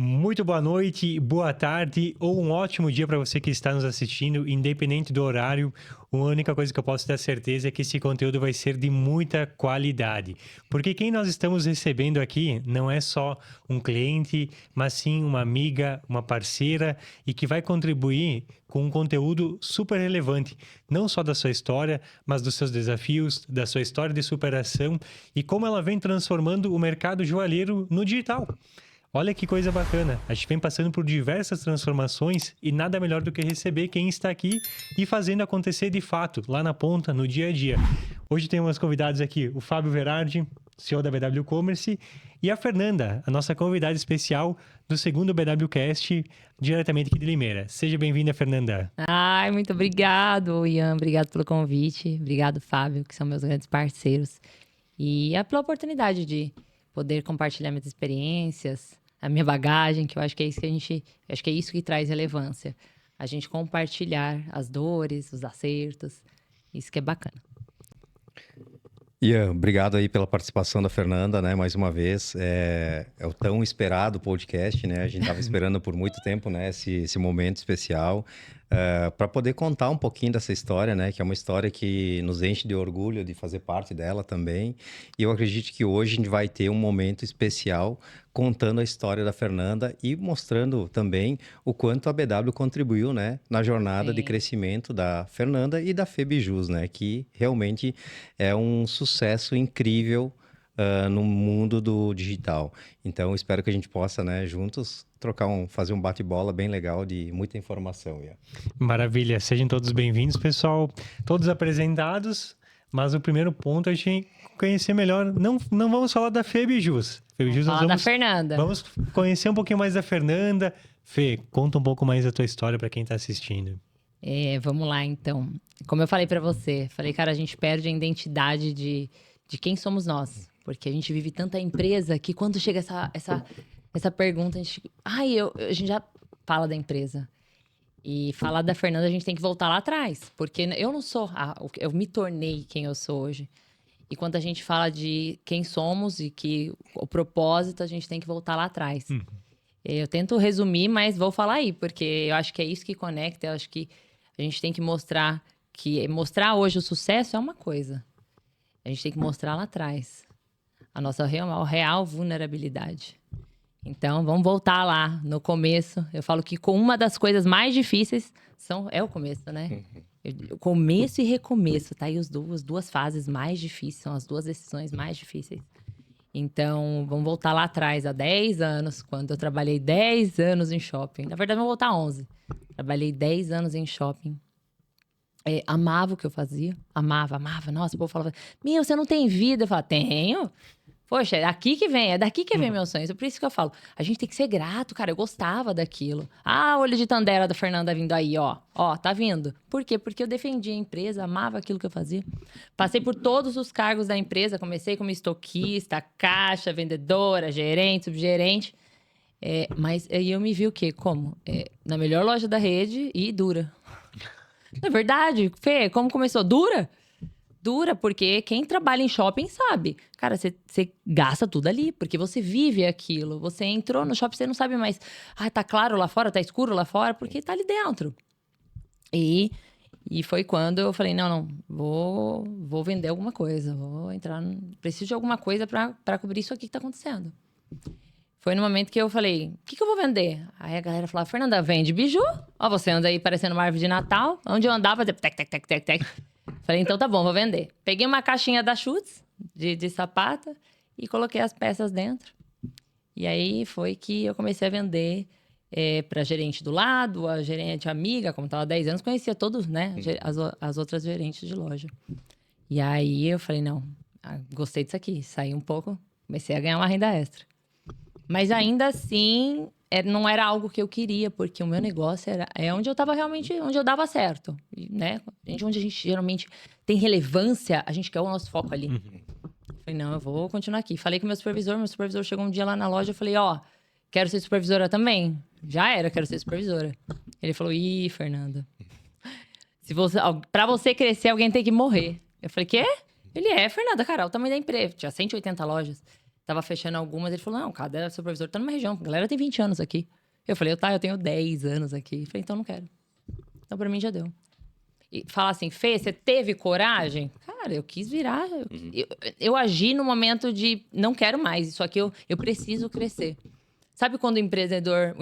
Muito boa noite, boa tarde ou um ótimo dia para você que está nos assistindo, independente do horário. A única coisa que eu posso ter certeza é que esse conteúdo vai ser de muita qualidade. Porque quem nós estamos recebendo aqui não é só um cliente, mas sim uma amiga, uma parceira e que vai contribuir com um conteúdo super relevante, não só da sua história, mas dos seus desafios, da sua história de superação e como ela vem transformando o mercado joalheiro no digital. Olha que coisa bacana. A gente vem passando por diversas transformações e nada melhor do que receber quem está aqui e fazendo acontecer de fato, lá na ponta, no dia a dia. Hoje temos convidados aqui o Fábio Verardi, CEO da BW Commerce, e a Fernanda, a nossa convidada especial do segundo BWcast, diretamente aqui de Limeira. Seja bem-vinda, Fernanda. Ai, muito obrigado, Ian. Obrigado pelo convite. Obrigado, Fábio, que são meus grandes parceiros. E pela oportunidade de poder compartilhar minhas experiências, a minha bagagem, que eu acho que é isso acho que é isso que traz relevância. A gente compartilhar as dores, os acertos. Isso que é bacana. Ian, obrigado aí pela participação da Fernanda, né? Mais uma vez, é o tão esperado podcast, né? A gente estava esperando por muito tempo, né? Esse momento especial, para poder contar um pouquinho dessa história, né? Que é uma história que nos enche de orgulho de fazer parte dela também. E eu acredito que hoje a gente vai ter um momento especial contando a história da Fernanda e mostrando também o quanto a BW contribuiu, né, na jornada de crescimento da Fernanda e da Febijus, né, que realmente é um sucesso incrível no mundo do digital. Então, espero que a gente possa, né, juntos fazer um bate-bola bem legal de muita informação. Yeah. Maravilha, sejam todos bem-vindos, pessoal. Todos apresentados, mas o primeiro ponto é a gente conhecer melhor. Não vamos falar da Febijus. Vamos falar da Fernanda. Vamos conhecer um pouquinho mais da Fernanda. Fê, conta um pouco mais da tua história para quem está assistindo. Vamos lá, então. Como eu falei para você, cara, a gente perde a identidade de quem somos nós. Porque a gente vive tanta empresa que quando chega essa pergunta, a gente já fala da empresa. E falar da Fernanda, a gente tem que voltar lá atrás. Porque eu não sou... eu me tornei quem eu sou hoje. E quando a gente fala de quem somos e que o propósito, a gente tem que voltar lá atrás. Eu tento resumir, mas vou falar aí. Porque eu acho que é isso que conecta. Eu acho que a gente tem que mostrar hoje o sucesso é uma coisa. A gente tem que mostrar lá atrás a nossa real vulnerabilidade. Então, vamos voltar lá no começo. Eu falo que com uma das coisas mais difíceis é o começo, né? Começo e recomeço, tá? E as duas fases mais difíceis, são as duas decisões mais difíceis. Então, vamos voltar lá atrás, há 10 anos, quando eu trabalhei 10 anos em shopping. Na verdade, vamos voltar a 11. Trabalhei 10 anos em shopping. Amava o que eu fazia. Amava. Nossa, o povo falava, você não tem vida? Eu falava, tenho. Poxa, é daqui que vem meus sonhos. É por isso que eu falo, a gente tem que ser grato, cara. Eu gostava daquilo. Olho de Tandera da Fernanda vindo aí, ó. Ó, tá vindo. Por quê? Porque eu defendia a empresa, amava aquilo que eu fazia. Passei por todos os cargos da empresa. Comecei como estoquista, caixa, vendedora, gerente, subgerente. Mas aí eu me vi o quê? Como? Na melhor loja da rede e dura. Não é verdade? Fê, como começou? Dura? Dura, porque quem trabalha em shopping sabe. Cara, você gasta tudo ali, porque você vive aquilo. Você entrou no shopping, você não sabe mais. Tá claro lá fora, tá escuro lá fora, porque tá ali dentro. E foi quando eu falei, não, vou vender alguma coisa. Vou entrar, preciso de alguma coisa pra cobrir isso aqui que tá acontecendo. Foi no momento que eu falei, o que eu vou vender? Aí a galera falava, Fernanda, vende biju. Ó, você anda aí parecendo uma árvore de Natal. Onde eu andava, fazia tec, tec, tec, tec, tec. Falei, então tá bom, vou vender. Peguei uma caixinha da Schutz, de sapata, e coloquei as peças dentro. E aí foi que eu comecei a vender pra gerente do lado, a gerente amiga, como tava há 10 anos, conhecia todos, né? As outras gerentes de loja. E aí eu falei, não, gostei disso aqui. Saí um pouco, comecei a ganhar uma renda extra. Mas ainda assim, não era algo que eu queria, porque o meu negócio é onde eu estava realmente, onde eu dava certo, né? Onde a gente geralmente tem relevância, a gente quer o nosso foco ali. Falei, não, eu vou continuar aqui. Falei com o meu supervisor chegou um dia lá na loja, eu falei, quero ser supervisora também. Já era, quero ser supervisora. Ele falou, Fernanda, pra você crescer, alguém tem que morrer. Eu falei, quê? Ele Fernanda, cara, o tamanho da empresa. Tinha 180 lojas. tava fechando algumas. Ele falou, não, cada supervisor tá numa região. A galera tem 20 anos aqui. Eu falei, eu tenho 10 anos aqui. Ele falou, então não quero. Então pra mim já deu. E falar assim, Fê, você teve coragem? Cara, eu quis virar. Eu agi no momento de não quero mais. Isso aqui eu preciso crescer. Sabe quando o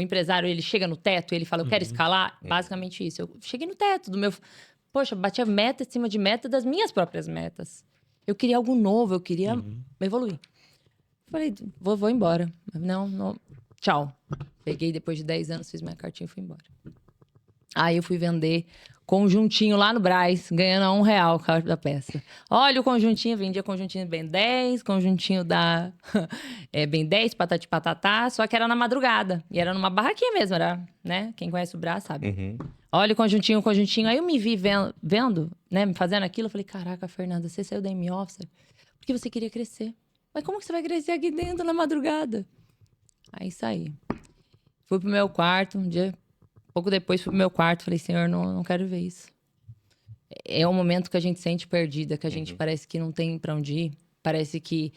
empresário, ele chega no teto e ele fala, eu quero escalar? Basicamente isso. Eu cheguei no teto do meu... Poxa, bati a meta em cima de meta das minhas próprias metas. Eu queria algo novo, eu queria evoluir. Falei, vou embora. Não, tchau. Peguei depois de 10 anos, fiz minha cartinha e fui embora. Aí eu fui vender conjuntinho lá no Brás, ganhando a R$1 cada peça. Olha o conjuntinho, vendia conjuntinho Ben 10, conjuntinho da Ben 10, patati patatá, só que era na madrugada. E era numa barraquinha mesmo, era, né? Quem conhece o Brás sabe. Olha o conjuntinho. Aí eu me vi vendo, né? Fazendo aquilo, eu falei, caraca, Fernanda, você saiu da M-Officer porque você queria crescer. Mas como que você vai crescer aqui dentro na madrugada? Aí saí. Fui pro meu quarto, um dia... Pouco depois fui pro meu quarto, falei, Senhor, não quero ver isso. É um momento que a gente sente perdida, que a gente parece que não tem pra onde ir. Parece que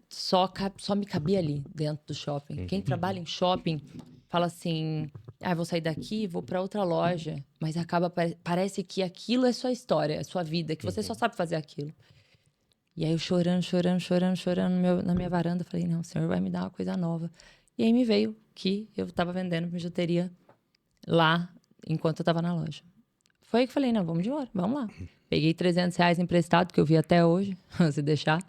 só me cabia ali, dentro do shopping. Quem trabalha em shopping fala assim, vou sair daqui, vou pra outra loja. Mas parece que aquilo é sua história, é sua vida, que você só sabe fazer aquilo. E aí eu chorando na minha varanda, falei, não, o Senhor vai me dar uma coisa nova. E aí me veio que eu tava vendendo bijuteria lá, enquanto eu tava na loja. Foi aí que eu falei, não, vamos embora, vamos lá. Peguei R$300 emprestado, que eu vi até hoje, se deixar.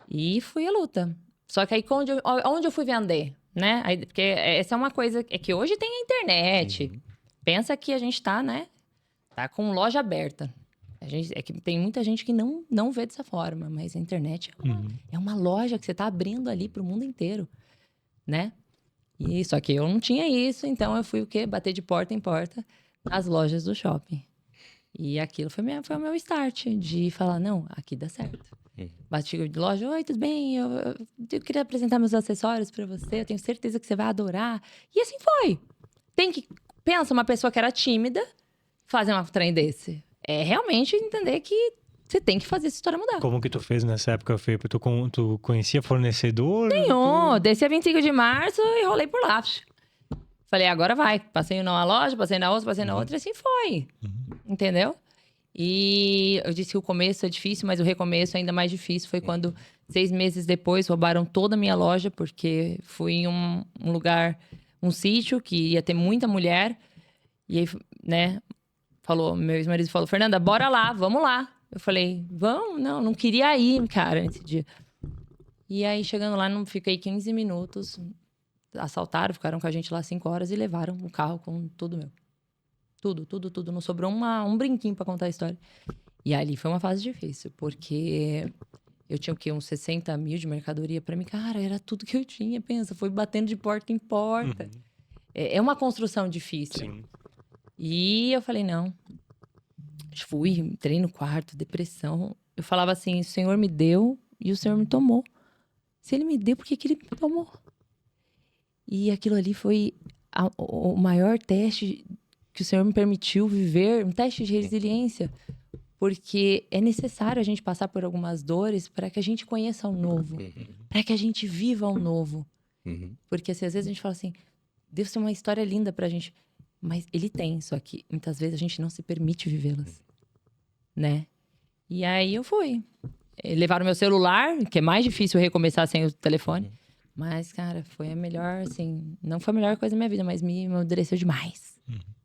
E fui à luta. Só que aí, onde eu fui vender, né? Aí, porque essa é uma coisa, é que hoje tem a internet. Pensa que a gente tá, né? Tá com loja aberta. É que tem muita gente que não vê dessa forma, mas a internet é uma loja que você tá abrindo ali pro mundo inteiro, né? E só que eu não tinha isso, então eu fui o quê? Bater de porta em porta nas lojas do shopping. E aquilo foi o meu start, de falar, não, aqui dá certo. Bati de loja, oi, tudo bem? Eu queria apresentar meus acessórios pra você, eu tenho certeza que você vai adorar. E assim foi. Pensa, uma pessoa que era tímida, fazer um trem desse. É realmente entender que você tem que fazer essa história mudar. Como que tu fez nessa época, Fê? Tu conhecia fornecedor? Desci a 25 de março e rolei por lá. Falei, agora vai. Passei numa loja, passei na outra, e assim foi. Entendeu? E eu disse que o começo é difícil, mas o recomeço é ainda mais difícil. Foi quando, 6 meses depois, roubaram toda a minha loja, porque fui em um lugar, um sítio que ia ter muita mulher. E aí, né, meu ex-marido falou, Fernanda, bora lá, vamos lá. Eu falei, vamos? Não queria ir, cara, nesse dia. E aí, chegando lá, não fiquei 15 minutos. Assaltaram, ficaram com a gente lá 5 horas e levaram o carro com tudo meu. Tudo. Não sobrou um brinquinho pra contar a história. E ali foi uma fase difícil, porque eu tinha o quê? Uns 60 mil de mercadoria pra mim. Cara, era tudo que eu tinha, pensa. Foi batendo de porta em porta. É uma construção difícil. Sim. E eu falei, não. Fui, entrei no quarto, depressão. Eu falava assim, o Senhor me deu e o Senhor me tomou. Se Ele me deu, por que Ele me tomou? E aquilo ali foi o maior teste que o Senhor me permitiu viver, um teste de resiliência. Porque é necessário a gente passar por algumas dores para que a gente conheça o novo. Para que a gente viva o novo. Porque assim, às vezes a gente fala assim, Deus tem uma história linda pra gente. Mas Ele tem, só que muitas vezes a gente não se permite vivê-las. Né? E aí eu fui. Levaram meu celular, que é mais difícil recomeçar sem o telefone. Mas, cara, foi a melhor, assim... Não foi a melhor coisa da minha vida, mas me amadureceu demais.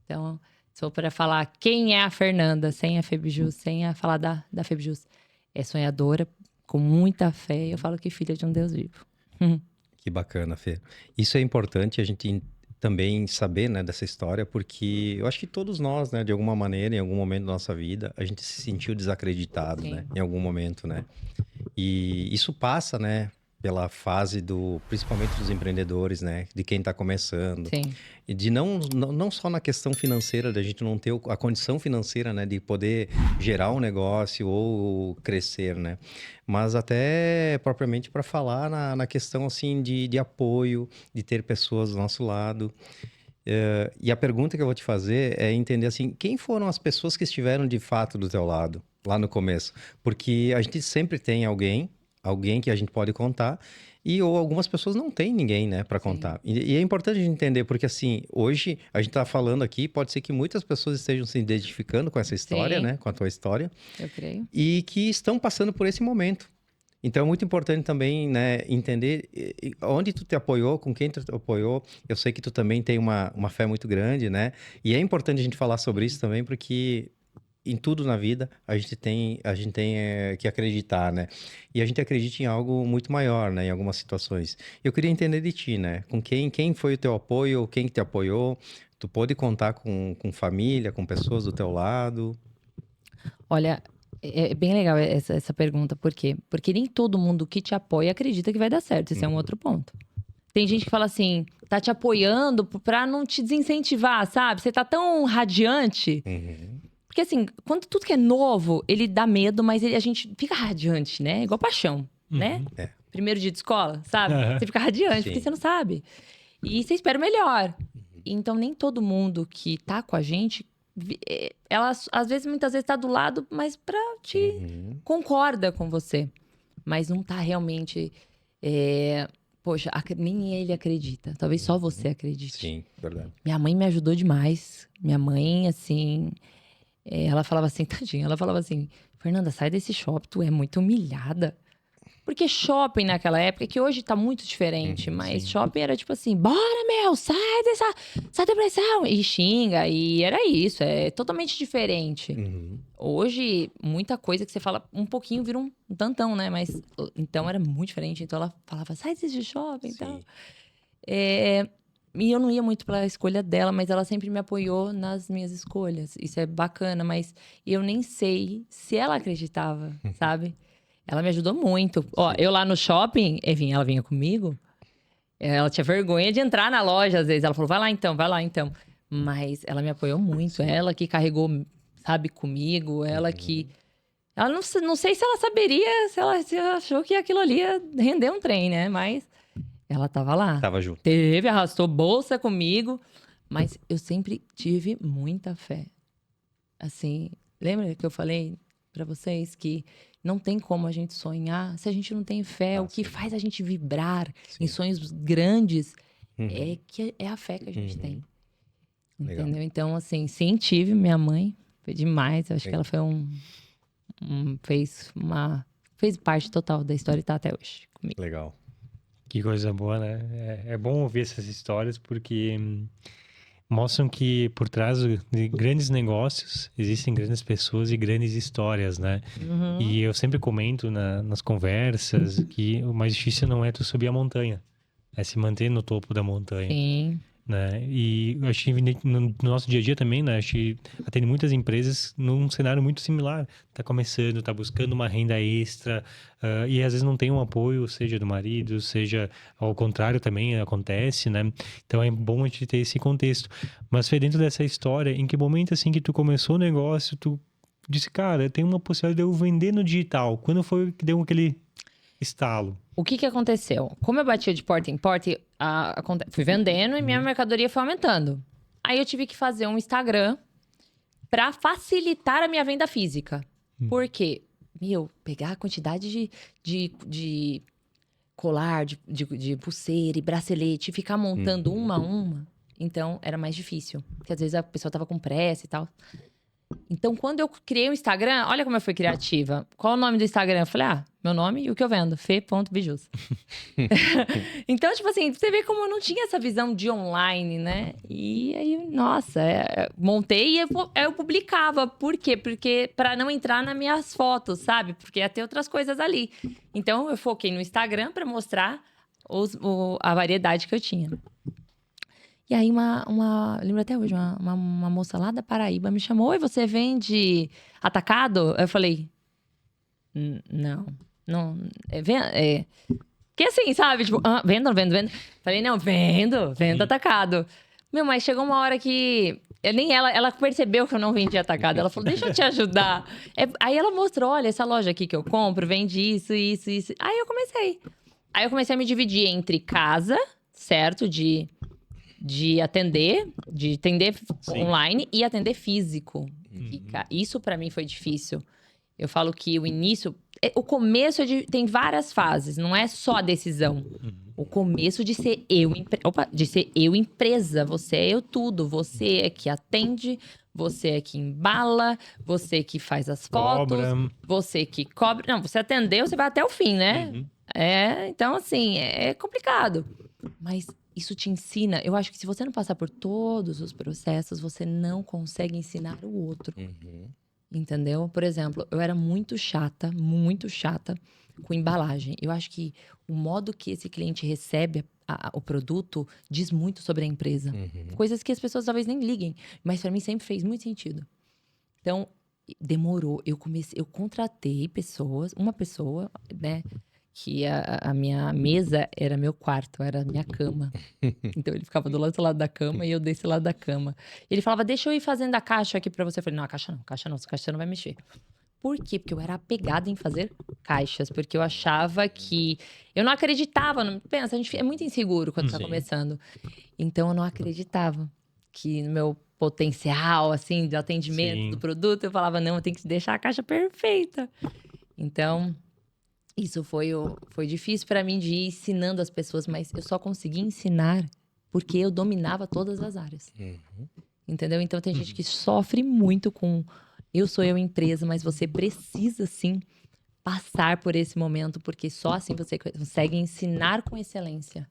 Então, se for para falar quem é a Fernanda sem a Febjus, sem a falar da Febjus, é sonhadora, com muita fé. E eu falo que filha de um Deus vivo. Que bacana, Fê. Isso é importante a gente também saber, né, dessa história, porque eu acho que todos nós, né, de alguma maneira, em algum momento da nossa vida, a gente se sentiu desacreditado, né, em algum momento, né? E isso passa, né, pela fase principalmente dos empreendedores, né, de quem está começando. Sim. E de não só na questão financeira, da gente não ter a condição financeira, né, de poder gerar um negócio ou crescer, né? Mas até propriamente para falar na questão, assim, de apoio, de ter pessoas do nosso lado. E a pergunta que eu vou te fazer é entender, assim, quem foram as pessoas que estiveram de fato do teu lado, lá no começo? Porque a gente sempre tem alguém alguém que a gente pode contar, ou algumas pessoas não têm ninguém, né, para contar. E é importante a gente entender, porque assim, hoje a gente tá falando aqui, pode ser que muitas pessoas estejam se identificando com essa história, né, com a tua história, Eu creio. e que estão passando por esse momento. Então é muito importante também, né, entender onde tu te apoiou, com quem tu te apoiou. Eu sei que tu também tem uma fé muito grande, né? E é importante a gente falar sobre isso também, porque em tudo na vida a gente tem que acreditar, né? E a gente acredita em algo muito maior, né? Em algumas situações. Eu queria entender de ti, né? Com quem foi o teu apoio, quem que te apoiou? Tu pôde contar com família, com pessoas do teu lado? Olha, é bem legal essa pergunta. Por quê? Porque nem todo mundo que te apoia acredita que vai dar certo. Esse é um outro ponto. Tem gente que fala assim, tá te apoiando pra não te desincentivar, sabe? Você tá tão radiante. Porque assim, quando tudo que é novo, ele dá medo, mas a gente fica radiante, né? Igual paixão, né? É. Primeiro dia de escola, sabe? Aham. Você fica radiante, Sim. porque você não sabe. E você espera o melhor. Então, nem todo mundo que tá com a gente, ela, às vezes, muitas vezes tá do lado, mas pra te... concorda com você. Mas não tá realmente... Poxa, nem ele acredita. Talvez só você acredite. Sim, verdade. Minha mãe me ajudou demais. Minha mãe, assim... ela falava assim, tadinha, ela falava assim, Fernanda, sai desse shopping, tu é muito humilhada. Porque shopping naquela época, que hoje tá muito diferente, mas sim. shopping era tipo assim, bora meu, sai dessa depressão. E xinga, e era isso, é totalmente diferente. Hoje, muita coisa que você fala um pouquinho vira um tantão, né? Mas, então era muito diferente. Então ela falava, sai desse shopping, então... E eu não ia muito pela escolha dela, mas ela sempre me apoiou nas minhas escolhas. Isso é bacana, mas eu nem sei se ela acreditava, sabe? Ela me ajudou muito. Ó, eu lá no shopping, ela vinha comigo. Ela tinha vergonha de entrar na loja, às vezes. Ela falou, vai lá então. Mas ela me apoiou muito. Ela que carregou, sabe, comigo. Ela que... Ela não sei se ela saberia, se ela achou que aquilo ali ia render um trem, né? Mas... ela tava lá. Tava junto. Arrastou bolsa comigo. Mas eu sempre tive muita fé. Assim, lembra que eu falei pra vocês que não tem como a gente sonhar se a gente não tem fé. O que faz a gente vibrar em sonhos grandes é a fé que a gente tem. Legal. Entendeu? Então, assim, sim, tive minha mãe. Foi demais. Eu acho que ela foi fez parte total da história e tá até hoje comigo. Legal. Que coisa boa, né? É bom ouvir essas histórias porque mostram que por trás de grandes negócios existem grandes pessoas e grandes histórias, né? E eu sempre comento nas conversas que o mais difícil não é tu subir a montanha, é se manter no topo da montanha. Sim. Né? E eu acho que no nosso dia a dia também, né? A gente atende muitas empresas num cenário muito similar. Tá começando, tá buscando uma renda extra e às vezes não tem um apoio, seja do marido, seja ao contrário também acontece, né? Então é bom a gente ter esse contexto. Mas foi dentro dessa história, em que momento assim que tu começou o negócio, tu disse, cara, tem uma possibilidade de eu vender no digital. Quando foi que deu aquele estalo? O que aconteceu? Como eu batia de porta em porta, fui vendendo e minha mercadoria foi aumentando. Aí eu tive que fazer um Instagram para facilitar a minha venda física. Por quê? Pegar a quantidade de colar, de pulseira e bracelete, e ficar montando uma a uma. Então, era mais difícil. Porque às vezes a pessoa tava com pressa e tal. Então, quando eu criei o Instagram, olha como eu fui criativa. Qual o nome do Instagram? Eu falei, meu nome e o que eu vendo, fe.bijus. Então, tipo assim, você vê como eu não tinha essa visão de online, né? E aí, nossa, montei e eu publicava. Por quê? Porque para não entrar nas minhas fotos, sabe? Porque ia ter outras coisas ali. Então, eu foquei no Instagram para mostrar a variedade que eu tinha. E aí, lembro até hoje, uma moça lá da Paraíba me chamou. Oi, você vende atacado? Eu falei, não. Que assim, sabe? Tipo, vendo. Falei, não, vendo atacado. Mas chegou uma hora que... nem ela percebeu que eu não vendia atacado. Ela falou, deixa eu te ajudar. Aí ela mostrou, olha, essa loja aqui que eu compro, vende isso. Aí eu comecei a me dividir entre casa, certo? De atender Sim. online e atender físico. Isso pra mim foi difícil. Eu falo que o início... O começo tem várias fases, não é só a decisão. O começo de ser de ser eu empresa. Você é eu tudo. Você é que atende, você é que embala, você que faz as fotos, Cobra. você que cobra. Não, você atendeu, você vai até o fim, né? Então, assim, é complicado. Mas isso te ensina. Eu acho que se você não passar por todos os processos, você não consegue ensinar o outro. Entendeu? Por exemplo, eu era muito chata com embalagem. Eu acho que o modo que esse cliente recebe o produto diz muito sobre a empresa. Coisas que as pessoas talvez nem liguem, mas para mim sempre fez muito sentido. Então, demorou. Eu contratei uma pessoa, né? Que a minha mesa era meu quarto, era a minha cama. Então ele ficava do outro lado da cama e eu desse lado da cama. Ele falava, deixa eu ir fazendo a caixa aqui pra você. Eu falei, não, a caixa não, essa caixa você não vai mexer. Por quê? Porque eu era apegada em fazer caixas, porque eu achava que... Eu não acreditava, pensa, a gente é muito inseguro quando tá começando. Então eu não acreditava que no meu potencial, assim, de atendimento do produto, eu falava, não, eu tenho que deixar a caixa perfeita. Então... Isso foi difícil para mim de ir ensinando as pessoas, mas eu só consegui ensinar porque eu dominava todas as áreas. Entendeu? Então tem gente que sofre muito com eu sou eu empresa, mas você precisa sim passar por esse momento, porque só assim você consegue ensinar com excelência.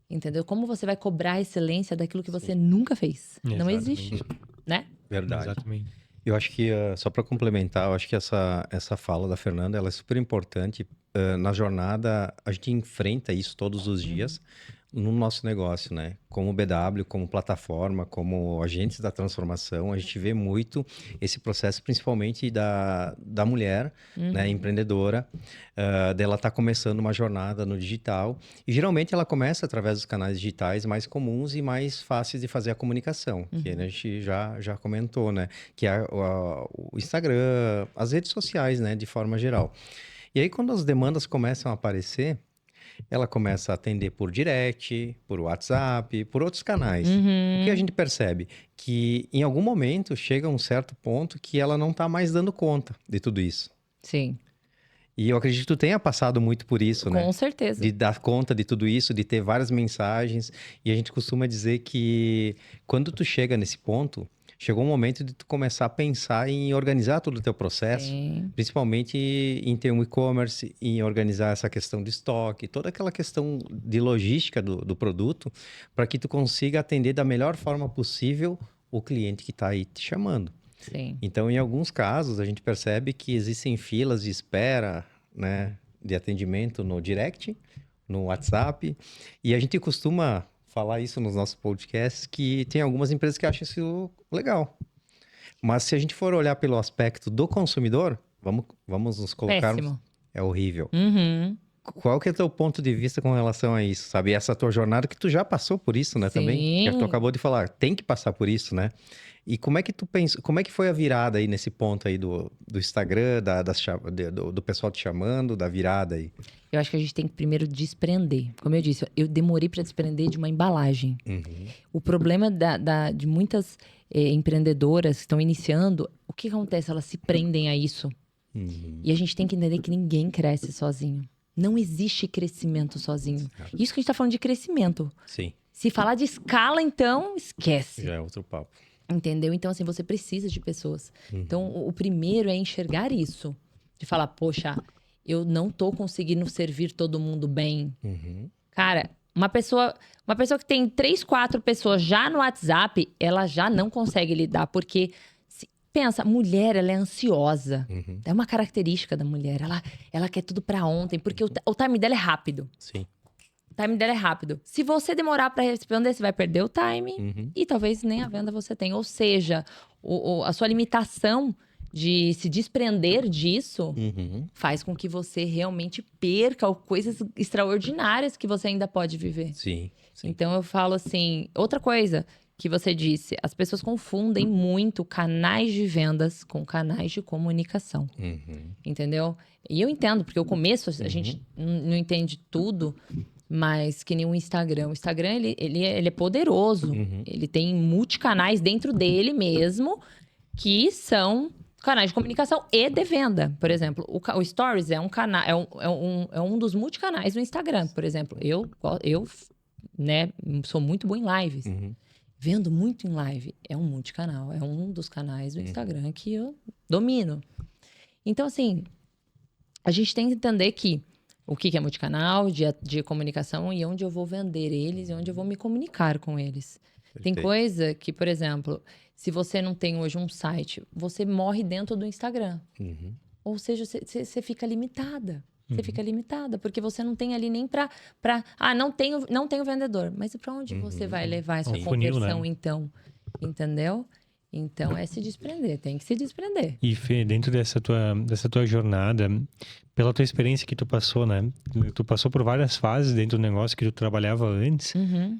Entendeu? Como você vai cobrar a excelência daquilo que você nunca fez? Não existe, né? Verdade. Exatamente. Eu acho que, só para complementar, eu acho que essa fala da Fernanda, ela é super importante. Na jornada, a gente enfrenta isso todos os dias no nosso negócio, né? Como BW, como plataforma, como agentes da transformação, a gente vê muito esse processo, principalmente da mulher, né, empreendedora, dela estar começando uma jornada no digital. E geralmente ela começa através dos canais digitais mais comuns e mais fáceis de fazer a comunicação, que a gente já comentou, né? Que é o Instagram, as redes sociais, né, de forma geral. E aí, quando as demandas começam a aparecer, ela começa a atender por direct, por WhatsApp, por outros canais. O que a gente percebe? Que em algum momento chega um certo ponto que ela não está mais dando conta de tudo isso. Sim. E eu acredito que tu tenha passado muito por isso, né? Com certeza. De dar conta de tudo isso, de ter várias mensagens. E a gente costuma dizer que quando tu chega nesse ponto, chegou um momento de tu começar a pensar em organizar todo o teu processo, principalmente em ter um e-commerce, em organizar essa questão de estoque, toda aquela questão de logística do produto, para que tu consiga atender da melhor forma possível o cliente que está aí te chamando. Sim. Então, em alguns casos, a gente percebe que existem filas de espera, né, de atendimento no direct, no WhatsApp, e a gente costuma falar isso nos nossos podcasts, que tem algumas empresas que acham isso legal. Mas se a gente for olhar pelo aspecto do consumidor, vamos nos colocar... Péssimo. É horrível. Qual que é o teu ponto de vista com relação a isso, sabe? Essa tua jornada que tu já passou por isso, né, também? Que tu acabou de falar, tem que passar por isso, né? E como é que tu pensa, como é que foi a virada aí nesse ponto aí do Instagram, do pessoal te chamando, da virada aí? Eu acho que a gente tem que primeiro desprender. Como eu disse, eu demorei para desprender de uma embalagem. O problema de muitas empreendedoras que estão iniciando, o que acontece? Elas se prendem a isso. E a gente tem que entender que ninguém cresce sozinho. Não existe crescimento sozinho. Isso que a gente tá falando de crescimento. Sim. Se falar de escala, então, esquece. Já é outro papo. Entendeu? Então, assim, você precisa de pessoas. Então, o primeiro é enxergar isso. De falar, poxa, eu não tô conseguindo servir todo mundo bem. Cara, uma pessoa que tem 3, 4 pessoas já no WhatsApp, ela já não consegue lidar. Porque, pensa, mulher, ela é ansiosa. É uma característica da mulher. Ela quer tudo pra ontem, porque o time dela é rápido. Sim. O time dela é rápido. Se você demorar para responder, você vai perder o time e talvez nem a venda você tenha. Ou seja, a sua limitação de se desprender disso faz com que você realmente perca coisas extraordinárias que você ainda pode viver. Sim. Então eu falo assim, outra coisa que você disse, as pessoas confundem muito canais de vendas com canais de comunicação. Entendeu? E eu entendo, porque o começo a gente não entende tudo. Mas que nem o Instagram. O Instagram, ele é poderoso. Ele tem multicanais dentro dele mesmo, que são canais de comunicação e de venda. Por exemplo, o Stories é um canal, é um dos multicanais do Instagram. Por exemplo, eu né, sou muito boa em lives. Vendo muito em live. É um multicanal. É um dos canais do Instagram que eu domino. Então, assim, a gente tem que entender que o que é multicanal, de comunicação e onde eu vou vender eles e onde eu vou me comunicar com eles. Tem coisa que, por exemplo, se você não tem hoje um site, você morre dentro do Instagram. Ou seja, você fica limitada. Você fica limitada, porque você não tem ali nem pra não tenho vendedor. Mas para onde você vai levar essa funil, conversão, né? então? Entendeu? Então, é se desprender. Tem que se desprender. E Fê, dentro dessa tua jornada, pela tua experiência que tu passou, né? Tu passou por várias fases dentro do negócio que tu trabalhava antes.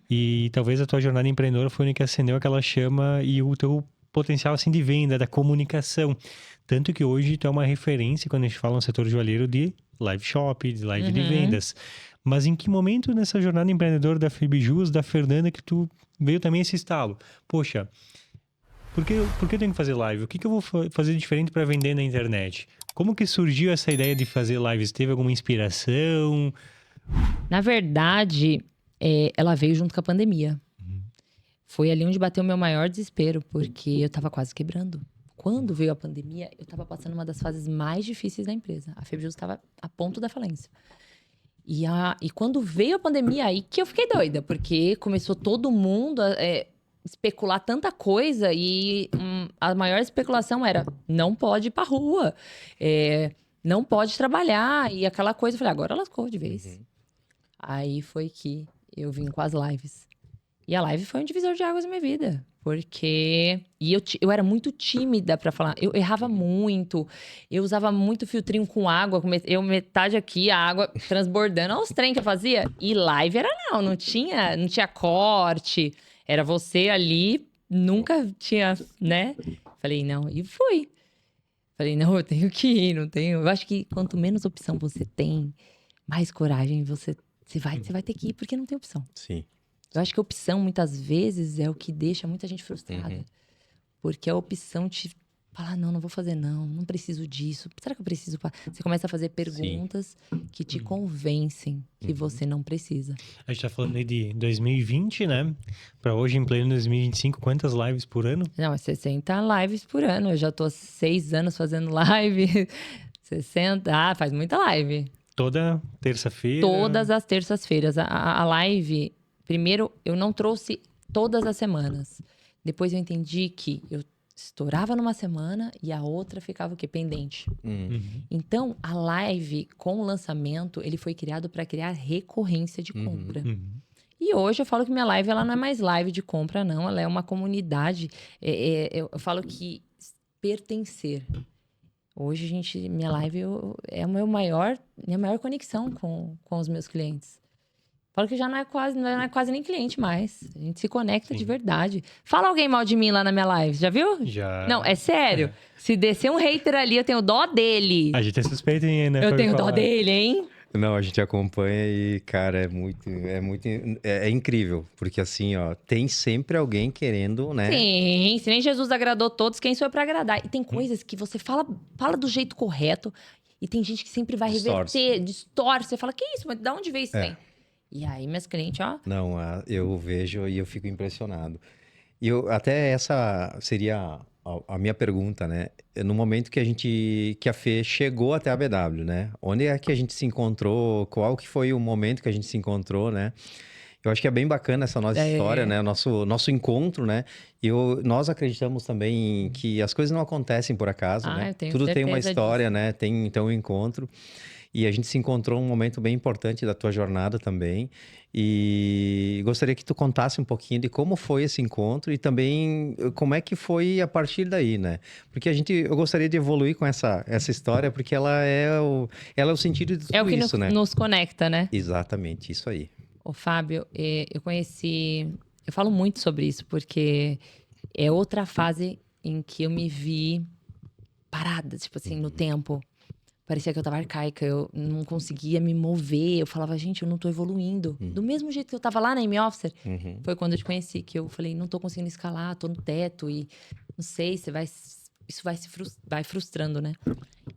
E talvez a tua jornada empreendedora foi a que acendeu aquela chama e o teu potencial, assim, de venda, da comunicação. Tanto que hoje tu é uma referência quando a gente fala no setor joalheiro de live shop, de live de vendas. Mas em que momento nessa jornada empreendedora da Fibijus, da Fernanda, que tu veio também esse estalo? Poxa, por que eu tenho que fazer live? O que eu vou fazer diferente para vender na internet? Como que surgiu essa ideia de fazer lives? Teve alguma inspiração? Na verdade, ela veio junto com a pandemia. Foi ali onde bateu o meu maior desespero, porque eu tava quase quebrando. Quando veio a pandemia, eu tava passando uma das fases mais difíceis da empresa. A Fibijus estava a ponto da falência. E quando veio a pandemia, aí que eu fiquei doida, porque começou todo mundo a especular tanta coisa e a maior especulação era: não pode ir pra rua, não pode trabalhar, e aquela coisa. Eu falei, agora lascou de vez. Aí foi que eu vim com as lives. E a live foi um divisor de águas na minha vida. Porque... E eu era muito tímida pra falar. Eu errava muito. Eu usava muito filtrinho com água. Metade aqui, a água transbordando. Olha os trem que eu fazia. E live era não tinha corte. Era você ali, nunca tinha, né? Falei, não. E fui. Falei, não, eu tenho que ir, não tenho... Eu acho que quanto menos opção você tem, mais coragem você vai ter que ir, porque não tem opção. Sim. Eu acho que a opção, muitas vezes, é o que deixa muita gente frustrada. Porque a opção te fala, não vou fazer não preciso disso. Será que eu preciso? Você começa a fazer perguntas que te convencem que você não precisa. A gente tá falando aí de 2020, né? Pra hoje, em pleno 2025, quantas lives por ano? Não, é 60 lives por ano. Eu já tô há 6 anos fazendo live. 60, faz muita live. Toda terça-feira? Todas as terças-feiras. A live... Primeiro, eu não trouxe todas as semanas. Depois eu entendi que eu estourava numa semana e a outra ficava o quê? Pendente. Então, a live com o lançamento, ele foi criado para criar recorrência de compra. E hoje eu falo que minha live, ela não é mais live de compra, não. Ela é uma comunidade. Eu falo que pertencer. Hoje, minha live é a minha maior conexão com os meus clientes. Falo que já não é quase nem cliente mais. A gente se conecta de verdade. Fala alguém mal de mim lá na minha live, já viu? Já. Não, é sério. Se descer um hater ali, eu tenho dó dele. A gente é suspeito, né? Eu tenho dó dele, hein? Não, a gente acompanha e, cara, é incrível. Porque assim, ó, tem sempre alguém querendo, né? Sim, se nem Jesus agradou todos, quem sou eu pra agradar? E tem coisas que você fala do jeito correto e tem gente que sempre vai reverter, distorce. Você fala, que isso? Mas de onde veio isso aí? E aí, minhas clientes, ó... Não, eu vejo e eu fico impressionado. E até essa seria a minha pergunta, né? No momento que a Fê chegou até a BW, né? Onde é que a gente se encontrou? Qual que foi o momento que a gente se encontrou, né? Eu acho que é bem bacana essa nossa história, né? Nosso encontro, né? E nós acreditamos também que as coisas não acontecem por acaso, né? Eu tenho Tudo tem uma certeza história, disso. né? Tem então um encontro. E a gente se encontrou um momento bem importante da tua jornada também. E gostaria que tu contasse um pouquinho de como foi esse encontro e também como é que foi a partir daí, né? Porque eu gostaria de evoluir com essa história, porque ela é o sentido de tudo É o que isso, né? nos conecta, né? Exatamente, isso aí. Ô, Fábio, eu conheci... Eu falo muito sobre isso, porque é outra fase em que eu me vi parada, tipo assim, no tempo. Parecia que eu tava arcaica, eu não conseguia me mover. Eu falava, gente, eu não tô evoluindo. Do mesmo jeito que eu tava lá na M-Officer, foi quando eu te conheci, que eu falei, não tô conseguindo escalar, tô no teto e não sei, você vai isso vai frustrando, né?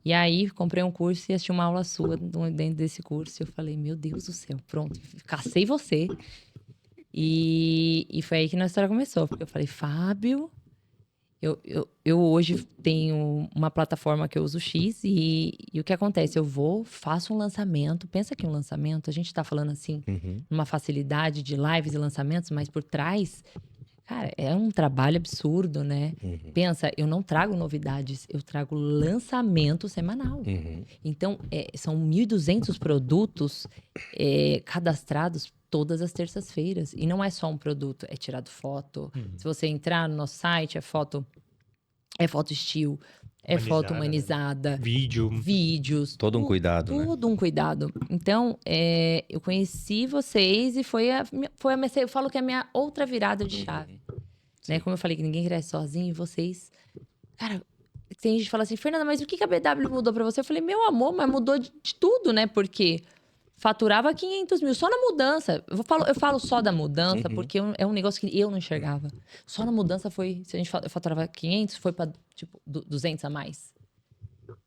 E aí, comprei um curso e assisti uma aula sua dentro desse curso. E eu falei, meu Deus do céu, pronto, cacei você. E foi aí que nossa história começou. Porque eu falei, Fábio, eu hoje tenho uma plataforma que eu uso X e o que acontece? Eu faço um lançamento. Pensa que um lançamento, a gente tá falando assim, uma facilidade de lives e lançamentos, mas por trás, cara, é um trabalho absurdo, né? Pensa, eu não trago novidades, eu trago lançamento semanal. Então, são 1.200 produtos cadastrados todas as terças-feiras. E não é só um produto, é tirado foto. Se você entrar no nosso site, é foto estilo, é foto humanizada. Né? Vídeos. Todo um cuidado, né? Todo um cuidado. Então, eu conheci vocês e eu falo que é a minha outra virada de chave. Né? Como eu falei, que ninguém cresce sozinho, e vocês... Cara, tem gente que fala assim, Fernanda, mas o que a BW mudou pra você? Eu falei, meu amor, mas mudou de tudo, né? Porque faturava 500 mil só na mudança. Eu falo só da mudança, porque é um negócio que eu não enxergava. Só na mudança foi... Se a gente faturava 500, foi pra, tipo, 200 a mais.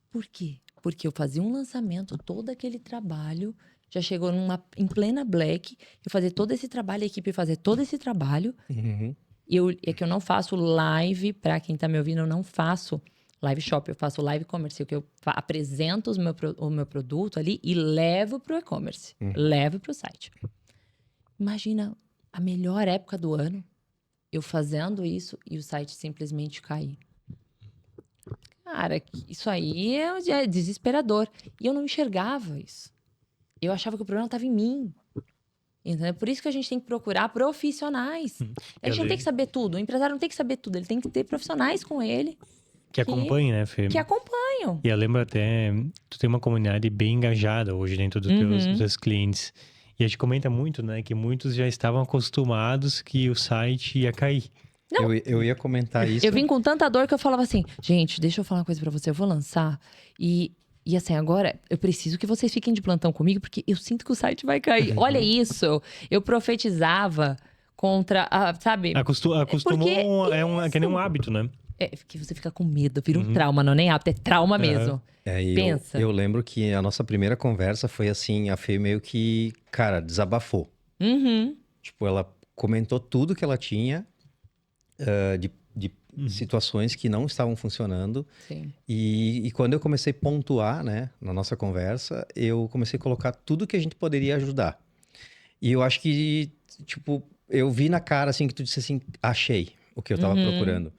Por quê? Porque eu fazia um lançamento, todo aquele trabalho, já chegou em plena Black, eu fazia todo esse trabalho, a equipe fazia todo esse trabalho. É que eu não faço live, pra quem tá me ouvindo, eu não faço live shop, eu faço live commerce, que eu apresento o meu produto ali e levo pro e-commerce, levo pro site. Imagina a melhor época do ano, eu fazendo isso e o site simplesmente cair. Cara, isso aí é desesperador. E eu não enxergava isso. Eu achava que o problema estava em mim. Entendeu? Por isso que a gente tem que procurar profissionais. A gente não tem que saber tudo. O empresário não tem que saber tudo. Ele tem que ter profissionais com ele. Que acompanhem, né, Fê? Que acompanham. E eu lembro até... Tu tem uma comunidade bem engajada hoje dentro dos teus clientes. E a gente comenta muito, né? Que muitos já estavam acostumados que o site ia cair. Eu ia comentar isso. Eu vim com tanta dor que eu falava assim, gente, deixa eu falar uma coisa pra você, eu vou lançar e assim, agora eu preciso que vocês fiquem de plantão comigo, porque eu sinto que o site vai cair. Olha isso, eu profetizava contra, sabe? Acostumou, que nem um hábito, né? É, que você fica com medo, vira um trauma, não é nem hábito, é trauma mesmo. Pensa. Eu lembro que a nossa primeira conversa foi assim, a Fê meio que, cara, desabafou. Tipo, ela comentou tudo que ela tinha, de situações que não estavam funcionando. Sim. E quando eu comecei a pontuar, né, na nossa conversa, eu comecei a colocar tudo que a gente poderia ajudar. E eu acho que, tipo, eu vi na cara, assim, que tu disse assim, achei o que eu tava procurando.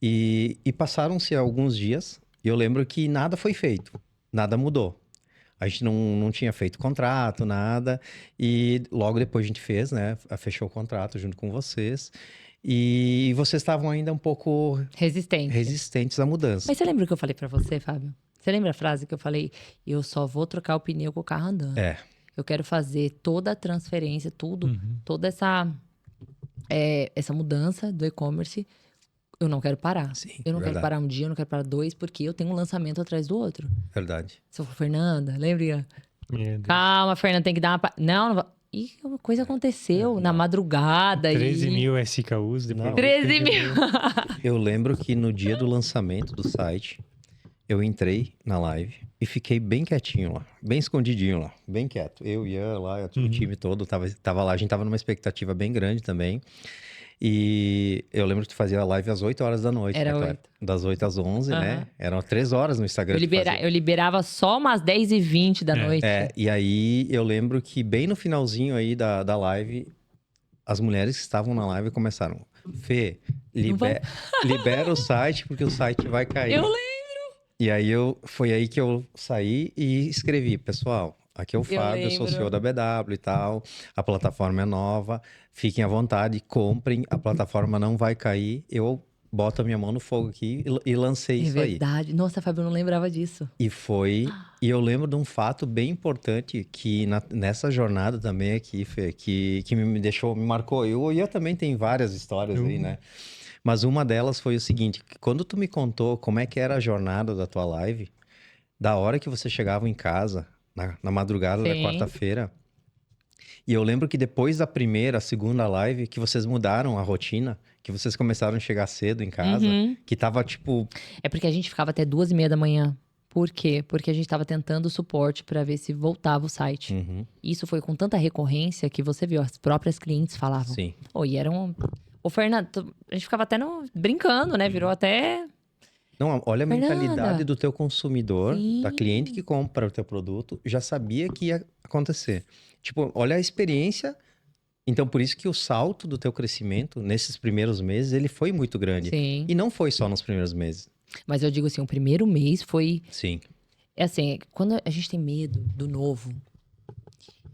E passaram-se alguns dias e eu lembro que nada foi feito, nada mudou. A gente não tinha feito contrato, nada. E logo depois a gente fez, né, fechou o contrato junto com vocês. E vocês estavam ainda um pouco resistentes à mudança. Mas você lembra o que eu falei pra você, Fábio? Você lembra a frase que eu falei? Eu só vou trocar o pneu com o carro andando. Eu quero fazer toda a transferência, tudo, toda essa mudança do e-commerce. Eu não quero parar. Sim, eu não quero parar um dia, eu não quero parar dois, porque eu tenho um lançamento atrás do outro. Verdade. Sou Fernanda, lembra? Calma, Fernanda, tem que dar uma... Não. E uma coisa aconteceu na madrugada. 13 mil SKUs depois. 13 mil! Eu lembro que no dia do lançamento do site, eu entrei na live e fiquei bem quietinho lá. Bem escondidinho lá. Bem quieto. Eu, Ian, lá, o time todo tava lá. A gente tava numa expectativa bem grande também. E eu lembro que tu fazia a live às 8 horas da noite. Era né? 8. Das 8 às 11, né? Eram 3 horas no Instagram. Eu liberava só umas 10h20 da noite. E aí eu lembro que bem no finalzinho aí da live, as mulheres que estavam na live começaram: Fê, libera o site porque o site vai cair. Eu lembro! E aí foi aí que eu saí e escrevi: pessoal, aqui é o Fábio, eu sou o CEO da BW e tal, a plataforma é nova, fiquem à vontade, comprem, a plataforma não vai cair, eu boto a minha mão no fogo aqui e lancei isso aí. É verdade. Nossa, Fábio, eu não lembrava disso. E eu lembro de um fato bem importante que nessa jornada também aqui, Fê, que me marcou. Eu também tenho várias histórias aí, né? Mas uma delas foi o seguinte, quando tu me contou como é que era a jornada da tua live, da hora que você chegava em casa, na madrugada da quarta-feira, E eu lembro que depois da primeira, segunda live, que vocês mudaram a rotina, que vocês começaram a chegar cedo em casa, Uhum. que tava tipo. É porque a gente ficava até 2h30 da manhã. Por quê? Porque a gente tava tentando suporte pra ver se voltava o site. Uhum, Isso foi com tanta recorrência que você viu, as próprias clientes falavam. sim. E eram... Ô, Fernando, a gente ficava até brincando, né? Virou até... Não, olha a Fernanda. mentalidade do teu consumidor, da Sim. cliente que compra o teu produto, já sabia que ia acontecer. Tipo, olha a experiência. Então, por isso que o salto do teu crescimento nesses primeiros meses, ele foi muito grande. Sim. E não foi só nos primeiros meses. Mas eu digo assim, o primeiro mês foi... Sim. É assim, quando a gente tem medo do novo...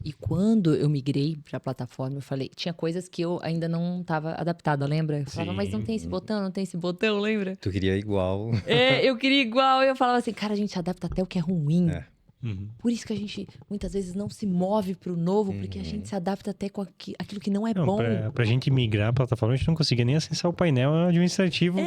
E quando eu migrei pra plataforma, eu falei... Tinha coisas que eu ainda não estava adaptada, lembra? Eu falava, mas não tem esse botão, não tem esse botão, lembra? Tu queria igual. É, eu queria igual. Eu falava assim, cara, a gente adapta até o que é ruim. É. Uhum. Por isso que a gente, muitas vezes, não se move pro novo. Porque a gente se adapta até com aquilo que não é Não, bom. pra gente migrar a plataforma, a gente não conseguia nem acessar o painel administrativo.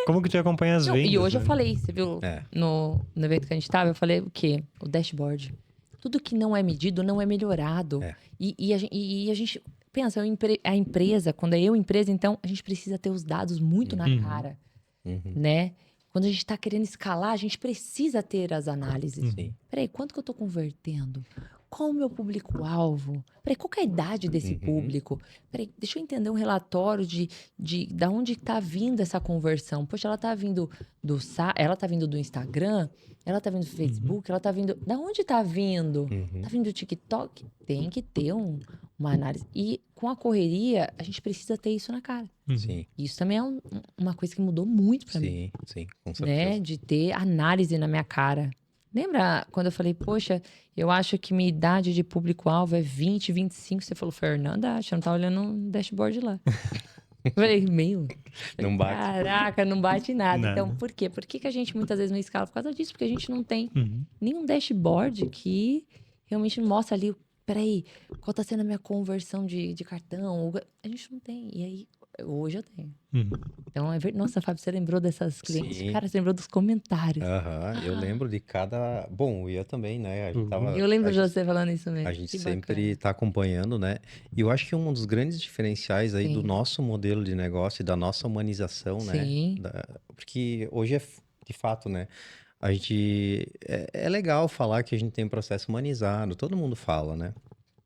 Como que tu ia acompanhar as Não, vendas? e hoje né? eu falei, você viu É. no evento que a gente tava, eu falei o quê? O dashboard. Tudo que não é medido não é melhorado. É. E a gente pensa, a empresa, quando é eu empresa, então a gente precisa ter os dados muito na cara, Uhum. né? Quando a gente tá querendo escalar, a gente precisa ter as análises. Sim. Peraí, quanto que eu tô convertendo? Qual o meu público-alvo? Peraí, qual que é a idade desse Uhum. público? Peraí, deixa eu entender um relatório de da onde tá vindo essa conversão. Poxa, ela tá vindo ela tá vindo do Instagram, ela tá vindo do Facebook, ela tá vindo... Da onde tá vindo? Uhum. Tá vindo do TikTok? Tem que ter uma análise. E com a correria, a gente precisa ter isso na cara. Uhum. Sim. E isso também é uma coisa que mudou muito pra mim, Sim, sim, com certeza. né? De ter análise na minha cara. Lembra quando eu falei, poxa, eu acho que minha idade de público-alvo é 20, 25. Você falou, Fernanda, você não tá olhando no dashboard lá. Eu falei, Não bate. caraca, não bate nada. Nada. Então, por quê? Por que a gente muitas vezes não escala? Por causa disso, porque a gente não tem Uhum. nenhum dashboard que realmente mostra ali, peraí, qual tá sendo a minha conversão de cartão? A gente não tem. E aí, hoje eu tenho. Uhum. Então, nossa, Fábio, você lembrou dessas clientes? Sim. Cara, você lembrou dos comentários. Aham, eu lembro de cada. Bom, o Ian também, né? A gente tava. Eu lembro a de gente- você falando isso mesmo. A gente Que sempre bacana. está acompanhando, né? E eu acho que um dos grandes diferenciais aí do Sim. nosso modelo de negócio e da nossa humanização, né? Sim. Porque hoje é, de fato, né? A gente... É legal falar que a gente tem um processo humanizado, todo mundo fala, né?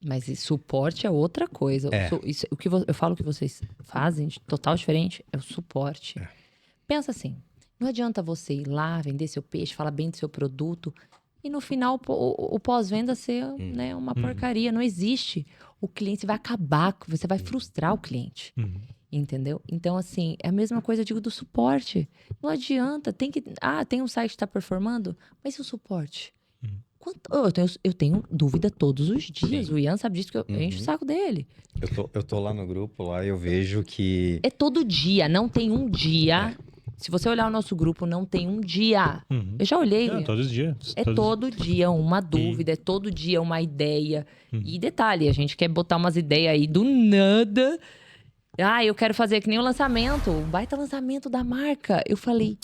Mas suporte é outra coisa. É. O que eu falo que vocês fazem de total diferente é o suporte. Pensa assim, não adianta você ir lá, vender seu peixe, falar bem do seu produto e no final o pós-venda ser né, uma porcaria. Não existe. O cliente vai acabar, você vai frustrar o cliente. Uhum. Entendeu? Então, assim, é a mesma coisa, eu digo, do suporte. Não adianta, tem um site que está performando, mas e o suporte? Eu tenho dúvida todos os dias. Sim. O Ian sabe disso, porque eu encho o saco dele. Eu tô lá no grupo, lá, e eu vejo que... É todo dia, não tem um dia. Se você olhar o nosso grupo, não tem um dia. Uhum. Eu já olhei. Não, todos os dias. É todos- todo dia uma dúvida, é todo dia uma ideia. E detalhe, a gente quer botar umas ideias aí do nada. Ah, eu quero fazer que nem o lançamento, um baita lançamento da marca. Eu falei,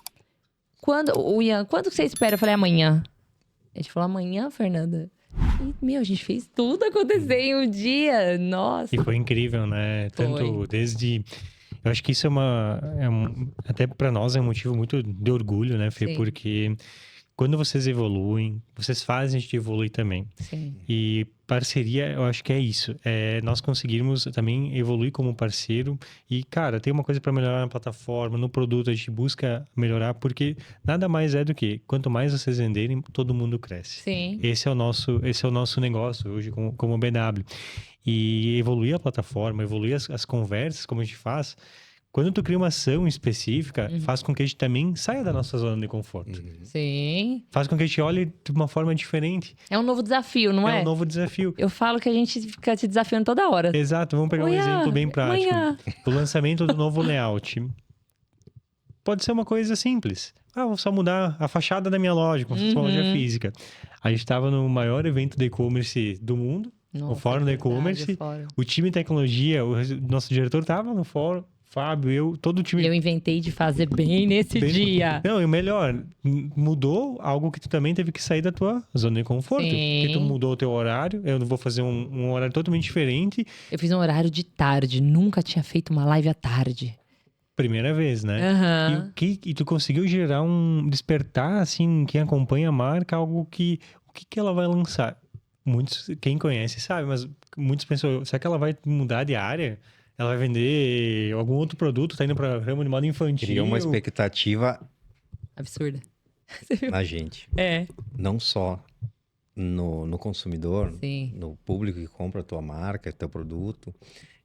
o Ian, quando que você espera? Eu falei, amanhã. A gente falou, amanhã, Fernanda? E, a gente fez tudo acontecer em um dia. Nossa. E foi incrível, né? Tanto Foi. desde... Eu acho que isso até para nós é um motivo muito de orgulho, né, Fê? Sim. Porque quando vocês evoluem, vocês fazem a gente evoluir também. Sim. E parceria, eu acho que é isso. É nós conseguirmos também evoluir como parceiro. E, cara, tem uma coisa para melhorar na plataforma, no produto, a gente busca melhorar, porque nada mais é do que, quanto mais vocês venderem, todo mundo cresce. Sim. Esse é o nosso negócio hoje como BW. E evoluir a plataforma, evoluir as conversas, como a gente faz. Quando tu cria uma ação específica, faz com que a gente também saia da nossa zona de conforto. Sim. Faz com que a gente olhe de uma forma diferente. É um novo desafio, não é? É um novo desafio. Eu falo que a gente fica se desafiando toda hora. Exato, vamos pegar um Oi, exemplo bem prático. amanhã. O lançamento do novo layout. Pode ser uma coisa simples. Vou só mudar a fachada da minha loja, como se fosse uma loja física. A gente estava no maior evento de e-commerce do mundo, Nossa, o fórum é do verdade, e-commerce. o fórum. O time de tecnologia, o nosso diretor estava no fórum, Fábio, todo o time... Eu inventei de fazer bem nesse dia. Não, e o melhor, mudou algo que tu também teve que sair da tua zona de conforto. Sim. Porque tu mudou o teu horário, eu vou fazer um horário totalmente diferente. Eu fiz um horário de tarde, nunca tinha feito uma live à tarde. Primeira vez, né? Aham. E tu conseguiu gerar despertar, assim, quem acompanha a marca, algo que... O que ela vai lançar? Muitos, quem conhece sabe, mas muitos pensam, será que ela vai mudar de área? Ela vai vender algum outro produto, tá indo pra ramo de moda infantil? Criou uma expectativa Absurda. na gente. É. Não só no consumidor, Sim. no público que compra a tua marca, teu produto,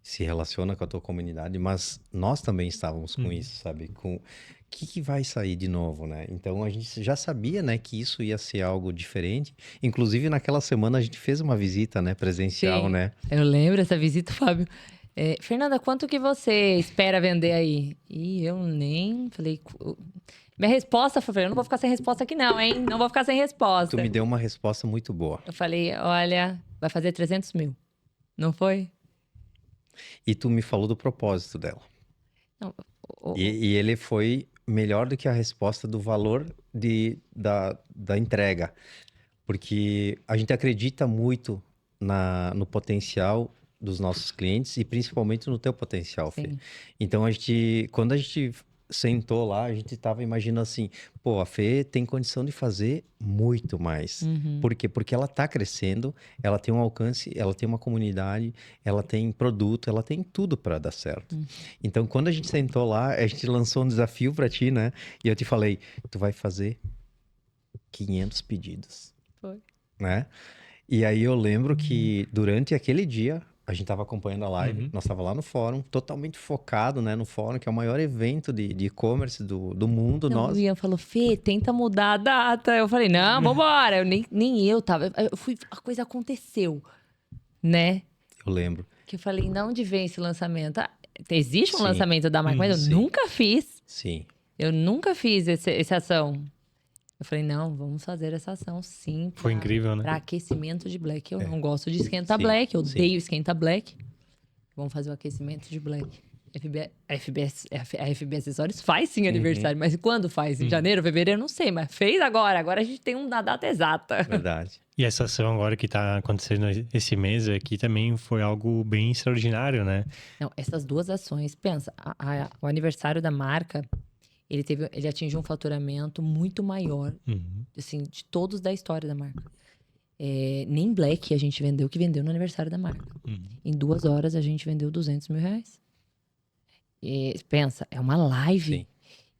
se relaciona com a tua comunidade, mas nós também estávamos com isso, sabe? Com o que vai sair de novo, né? Então a gente já sabia, né, que isso ia ser algo diferente. Inclusive naquela semana a gente fez uma visita, né, presencial, Sim. né? Eu lembro essa visita, Fábio. Fernanda, quanto que você espera vender aí? E eu nem falei. Minha resposta foi: eu não vou ficar sem resposta aqui, não, hein? Não vou ficar sem resposta. Tu me deu uma resposta muito boa. Eu falei: olha, vai fazer 300 mil. Não foi? E tu me falou do propósito dela. Não, E ele foi melhor do que a resposta do valor da entrega. Porque a gente acredita muito no potencial dos nossos clientes e principalmente no teu potencial, Fê. Sim. Então, quando a gente sentou lá, a gente estava imaginando assim, pô, a Fê tem condição de fazer muito mais. Por quê? Porque ela está crescendo, ela tem um alcance, ela tem uma comunidade, ela tem produto, ela tem tudo para dar certo. Então, quando a gente sentou lá, a gente lançou um desafio para ti, né? E eu te falei, tu vai fazer 500 pedidos. Foi. Né? E aí eu lembro que durante aquele dia, a gente estava acompanhando a live, nós estava lá no fórum, totalmente focado, né, no fórum, que é o maior evento de e-commerce do mundo. Não, nós... o Ian falou: Fê, tenta mudar a data. Eu falei: não, vambora. Nem eu tava. A coisa aconteceu, né? Eu lembro. Que eu falei: não, onde vem esse lançamento? Existe um Sim. lançamento da marca, mas eu Sim. nunca fiz. Sim. Eu nunca fiz essa ação. Eu falei: não, vamos fazer essa ação sim. Foi incrível, né? Pra aquecimento de black. Eu não gosto de esquenta Sim, black, eu sim. odeio esquenta black. Vamos fazer o aquecimento de black. A FB Acessórios faz sim aniversário, mas quando faz? Em janeiro, fevereiro, não sei, mas fez agora. Agora a gente tem uma data exata. Verdade. E essa ação agora que tá acontecendo esse mês aqui também foi algo bem extraordinário, né? Não, essas duas ações, pensa, o aniversário da marca, ele atingiu um faturamento muito maior, assim, de todos da história da marca. Nem Black a gente vendeu o que vendeu no aniversário da marca. Em 2 horas a gente vendeu 200 mil reais. Pensa, é uma live. Sim.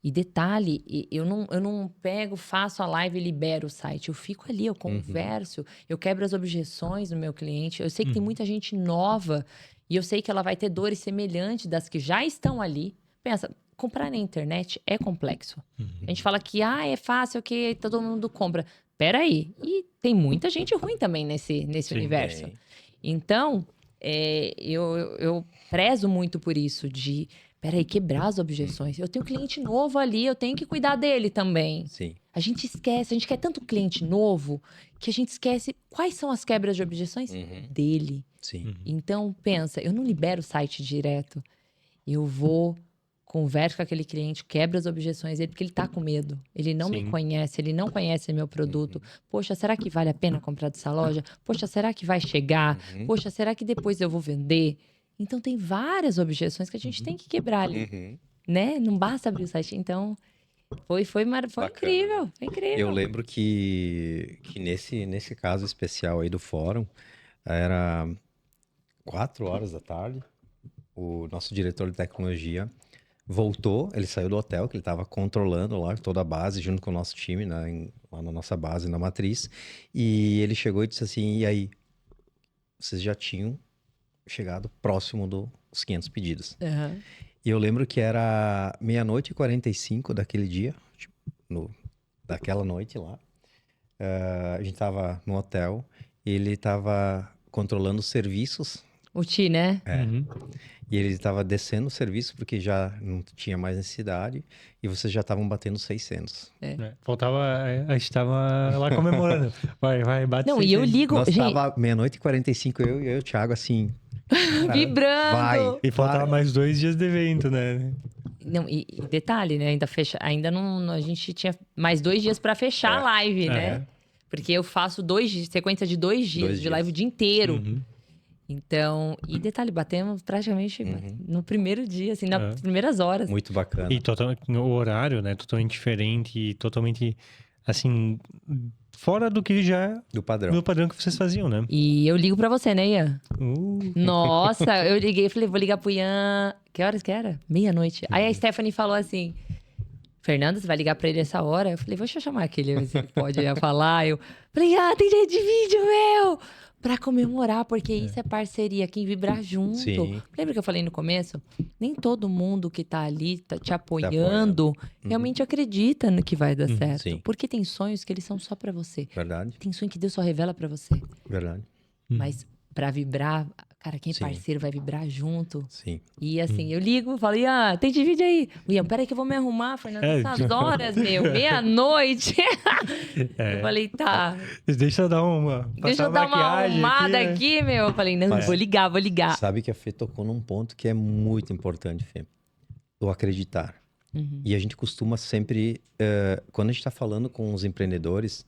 E detalhe, eu não pego, faço a live e libero o site. Eu fico ali, eu converso, eu quebro as objeções do meu cliente. Eu sei que tem muita gente nova e eu sei que ela vai ter dores semelhantes das que já estão ali. Pensa, comprar na internet é complexo. A gente fala que é fácil, que todo mundo compra. Peraí, e tem muita gente ruim também nesse universo. Tem. Então, eu prezo muito por isso, de... Peraí, quebrar as objeções. Eu tenho cliente novo ali, eu tenho que cuidar dele também. Sim. A gente esquece, a gente quer tanto cliente novo que a gente esquece quais são as quebras de objeções dele. Sim. Então, pensa, eu não libero o site direto. Eu vou, converso com aquele cliente, quebro as objeções dele, porque ele tá com medo. Ele não me conhece, ele não conhece meu produto. Poxa, será que vale a pena comprar dessa loja? Poxa, será que vai chegar? Poxa, será que depois eu vou vender? Então, tem várias objeções que a gente tem que quebrar ali, né? Não basta abrir o site. Então, foi incrível, foi incrível. Eu lembro que nesse caso especial aí do fórum, era 4 horas da tarde, o nosso diretor de tecnologia voltou, ele saiu do hotel, que ele estava controlando lá toda a base, junto com o nosso time, né, lá na nossa base, na matriz, e ele chegou e disse assim, e aí, vocês já tinham chegado próximo dos 500 pedidos. E eu lembro que era 00:45 daquele dia, daquela noite lá. A gente tava no hotel, ele tava controlando os serviços. O Ti, né? E ele estava descendo o serviço porque já não tinha mais necessidade e vocês já estavam batendo 600. Faltava, a gente tava lá comemorando. Vai, bate Não, 600. e eu ligo... Nós gente, tava 00:45, eu e o Thiago, assim, Vibrando. Vai. E faltava mais 2 dias de evento, né? Não, e detalhe, né? Ainda não. A gente tinha mais 2 dias pra fechar a live, né? Porque eu faço sequência de 2 dias, de live o dia inteiro. Uhum. Então, e detalhe, batemos praticamente no primeiro dia, assim, nas primeiras horas. Muito bacana. E o horário, né? Totalmente diferente e totalmente, assim, fora do que já... Do padrão. Do padrão que vocês faziam, né? E eu ligo pra você, né, Ian? Uh. Nossa, eu liguei, falei, vou ligar pro Ian. Que horas que era? Meia-noite. Aí a Stephanie falou assim: Fernanda, você vai ligar pra ele essa hora? Eu falei, deixa eu chamar aquele, ver se ele pode falar. Eu falei, tem jeito de vídeo, meu! Pra comemorar, porque isso é parceria, quem vibrar junto. Sim. Lembra que eu falei no começo? Nem todo mundo que tá ali, tá te apoiando, realmente acredita no que vai dar certo. Sim. Porque tem sonhos que eles são só pra você. Verdade. Tem sonho que Deus só revela pra você. Verdade. Mas pra vibrar, cara, quem é Sim. parceiro vai vibrar junto. Sim. E assim, eu ligo, falo, Ian, tem de vídeo aí? Ian, peraí que eu vou me arrumar, Fernanda, essas horas, meia-noite. Eu falei, tá. Deixa eu dar Deixa eu dar uma arrumada aqui, meu. Eu falei, não, vou ligar. Sabe que a Fê tocou num ponto que é muito importante, Fê. O acreditar. E a gente costuma sempre, quando a gente está falando com os empreendedores,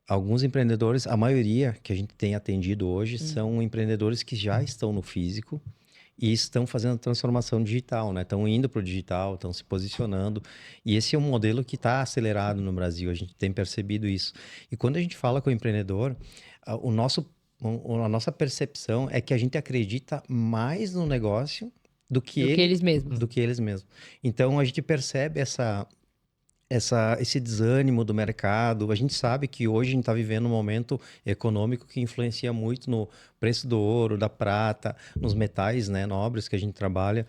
alguns empreendedores, a maioria que a gente tem atendido hoje são empreendedores que já estão no físico e estão fazendo a transformação digital, né? Estão indo para o digital, estão se posicionando. E esse é um modelo que está acelerado no Brasil, a gente tem percebido isso. E quando a gente fala com o empreendedor, a nossa percepção é que a gente acredita mais no negócio do que eles mesmos. Do que eles mesmos. Então, a gente percebe esse desânimo do mercado. A gente sabe que hoje a gente está vivendo um momento econômico que influencia muito no preço do ouro, da prata, nos metais, né, nobres que a gente trabalha.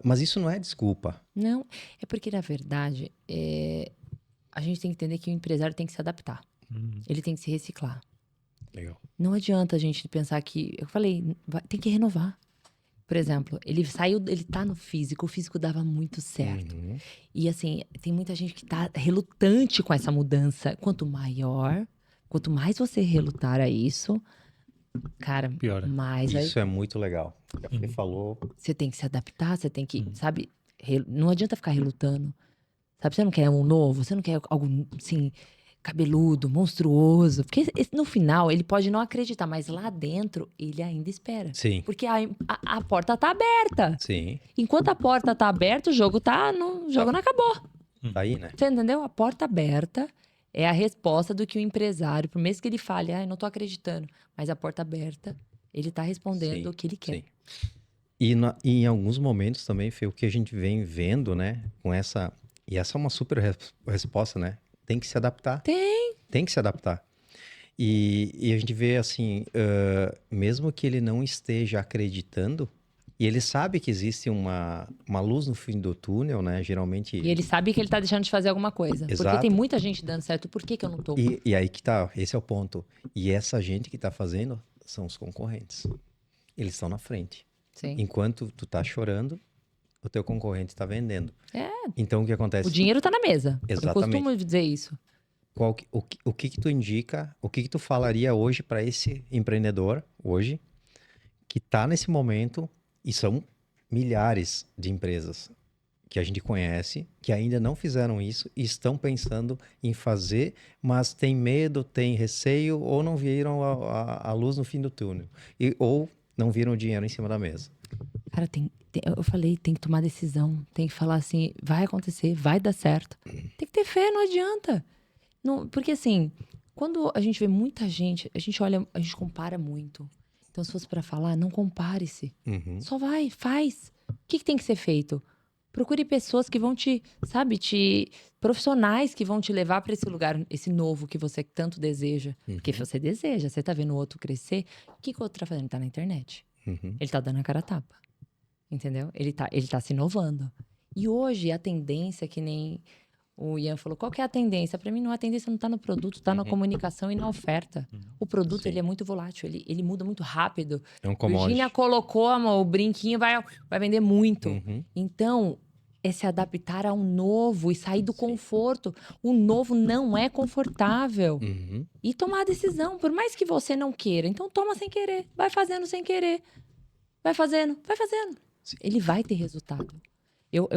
Mas isso não é desculpa. Não, é porque, na verdade, a gente tem que entender que o empresário tem que se adaptar. Ele tem que se reciclar. Legal. Não adianta a gente pensar que... Eu falei, tem que renovar. Por exemplo, ele tá no físico, o físico dava muito certo. E assim, tem muita gente que tá relutante com essa mudança. Quanto mais você relutar a isso, cara, pior. mais isso é muito legal. A Fê falou. Você tem que se adaptar, você tem que, sabe, não adianta ficar relutando. Sabe, você não quer um novo, você não quer algo assim, cabeludo, monstruoso. Porque no final, ele pode não acreditar, mas lá dentro, ele ainda espera. Sim. Porque a porta tá aberta. Sim. Enquanto a porta tá aberta, o jogo não acabou. Tá aí, né? Você entendeu? A porta aberta é a resposta do que o empresário, por mesmo que ele fale, não tô acreditando, mas a porta aberta, ele tá respondendo o que ele quer. Sim. E em alguns momentos também, Fê, o que a gente vem vendo, né, e essa é uma super resposta, né? Tem que se adaptar. Tem que se adaptar. E a gente vê assim, mesmo que ele não esteja acreditando, e ele sabe que existe uma luz no fim do túnel, né? Geralmente... E ele sabe que ele tá deixando de fazer alguma coisa. Exato. Porque tem muita gente dando certo, por que eu não tô? E aí que tá, esse é o ponto. E essa gente que tá fazendo são os concorrentes. Eles estão na frente. Sim. Enquanto tu tá chorando, o teu concorrente tá vendendo. Então, o que acontece? O dinheiro tá na mesa. Exatamente. Eu costumo dizer isso. O que tu indica, o que tu falaria hoje para esse empreendedor, hoje, que tá nesse momento, e são milhares de empresas que a gente conhece, que ainda não fizeram isso e estão pensando em fazer, mas tem medo, tem receio, ou não viram a luz no fim do túnel, ou não viram o dinheiro em cima da mesa. Cara, eu falei, tem que tomar decisão. Tem que falar assim, vai acontecer, vai dar certo. Tem que ter fé, não adianta. Porque assim, quando a gente vê muita gente, a gente compara muito. Então, se fosse pra falar, não compare-se. Só vai, faz. O que tem que ser feito? Procure pessoas que vão profissionais que vão te levar para esse lugar, esse novo que você tanto deseja. Porque você deseja, você tá vendo o outro crescer. O que o outro tá fazendo? Ele tá na internet. Ele tá dando a cara a tapa. Entendeu? Ele tá se inovando. E hoje, a tendência, que nem o Ian falou, qual que é a tendência? Para mim, a tendência não tá no produto, tá na comunicação e na oferta. O produto, ele é muito volátil, ele muda muito rápido. É um commodity. Virginia colocou, o brinquinho, vai vender muito. Então, é se adaptar a um novo e sair do conforto. O novo não é confortável. E tomar a decisão, por mais que você não queira. Então, toma sem querer, vai fazendo sem querer. Vai fazendo, vai fazendo. Sim. Ele vai ter resultado. Eu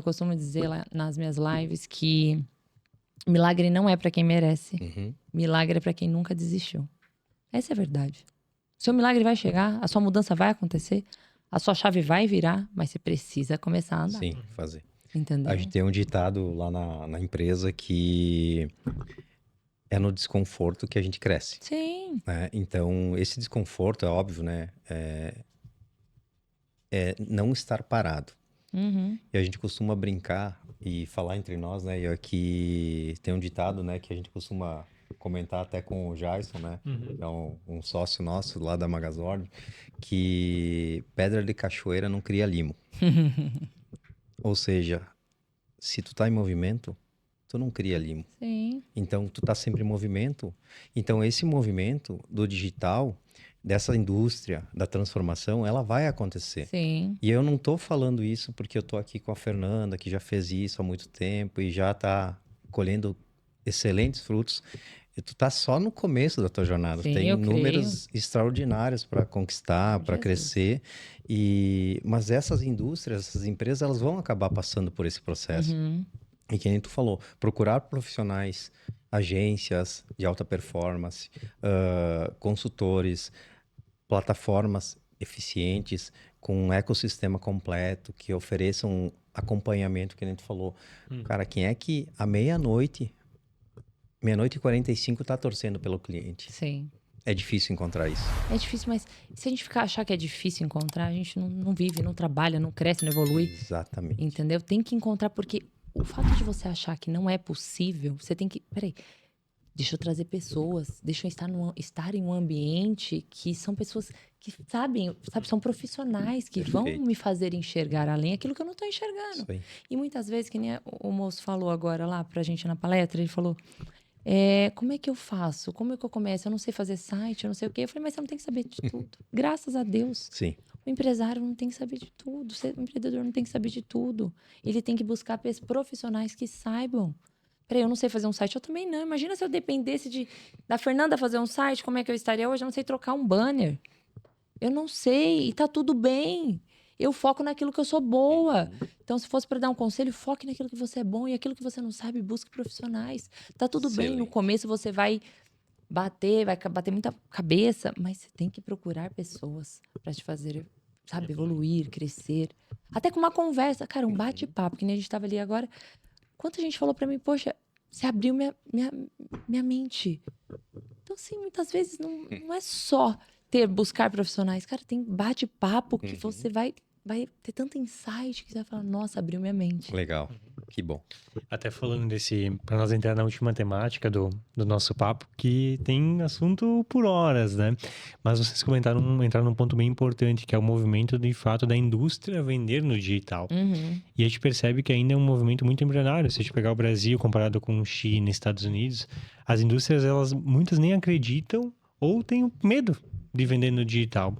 costumo dizer lá nas minhas lives que milagre não é pra quem merece. Uhum. Milagre é pra quem nunca desistiu. Essa é a verdade. Seu milagre vai chegar, a sua mudança vai acontecer, a sua chave vai virar, mas você precisa começar a andar. Sim, fazer. Entendeu? A gente tem um ditado lá na empresa que é no desconforto que a gente cresce, Sim. né? Então, esse desconforto é óbvio, né? É não estar parado. Uhum. E a gente costuma brincar e falar entre nós, né? E aqui tem um ditado, né? Que a gente costuma comentar até com o Jason, né? Que é um sócio nosso lá da Magazord, que pedra de cachoeira não cria limo. Ou seja, se tu tá em movimento, tu não cria limo. Sim. Então, tu tá sempre em movimento. Então, esse movimento do digital, dessa indústria, da transformação, ela vai acontecer. Sim. E eu não tô falando isso porque eu tô aqui com a Fernanda, que já fez isso há muito tempo e já tá colhendo excelentes frutos. E tu tá só no começo da tua jornada. Sim, Tem eu números extraordinários para conquistar, para Jesus. crescer. Mas essas indústrias, essas empresas, elas vão acabar passando por esse processo. Uhum. E que nem tu falou, procurar profissionais, agências de alta performance, consultores, plataformas eficientes, com um ecossistema completo, que ofereçam acompanhamento, que nem tu falou. Cara, quem é que à meia-noite e 45 tá torcendo pelo cliente? Sim. É difícil encontrar isso. É difícil, mas se a gente achar que é difícil encontrar, a gente não vive, não trabalha, não cresce, não evolui. Exatamente. Entendeu? Tem que encontrar, porque o fato de você achar que não é possível, você tem que. Peraí, deixa eu trazer pessoas, deixa eu estar em um ambiente que são pessoas que sabem, são profissionais que vão Perfeito. me fazer enxergar além aquilo que eu não estou enxergando. Isso aí. E muitas vezes, que nem o moço falou agora lá pra gente na palestra, ele falou: como é que eu faço? Como é que eu começo? Eu não sei fazer site, eu não sei o quê. Eu falei, mas você não tem que saber de tudo. Graças a Deus. Sim. O empresário não tem que saber de tudo. O empreendedor não tem que saber de tudo. Ele tem que buscar profissionais que saibam. Peraí, eu não sei fazer um site. Eu também não. Imagina se eu dependesse da Fernanda fazer um site, como é que eu estaria hoje? Eu não sei trocar um banner. Eu não sei. E tá tudo bem. Eu foco naquilo que eu sou boa. Então, se fosse para dar um conselho, foque naquilo que você é bom. E aquilo que você não sabe, busque profissionais. Tá tudo bem. No Excelente. começo você vai bater muita cabeça, mas você tem que procurar pessoas para te fazer, sabe, evoluir, crescer. Até com uma conversa, cara, um bate-papo, que nem a gente tava ali agora. Quanta gente falou para mim, poxa, você abriu minha mente. Então, assim, muitas vezes não é só buscar profissionais. Cara, tem bate-papo que você vai ter tanto insight que você vai falar, nossa, abriu minha mente. Legal. Que bom. Até falando para nós entrar na última temática do nosso papo, que tem assunto por horas, né? Mas vocês entraram num ponto bem importante, que é o movimento, de fato, da indústria vender no digital. E a gente percebe que ainda é um movimento muito embrionário. Se a gente pegar o Brasil comparado com China e Estados Unidos, as indústrias, muitas nem acreditam ou têm medo de vender no digital.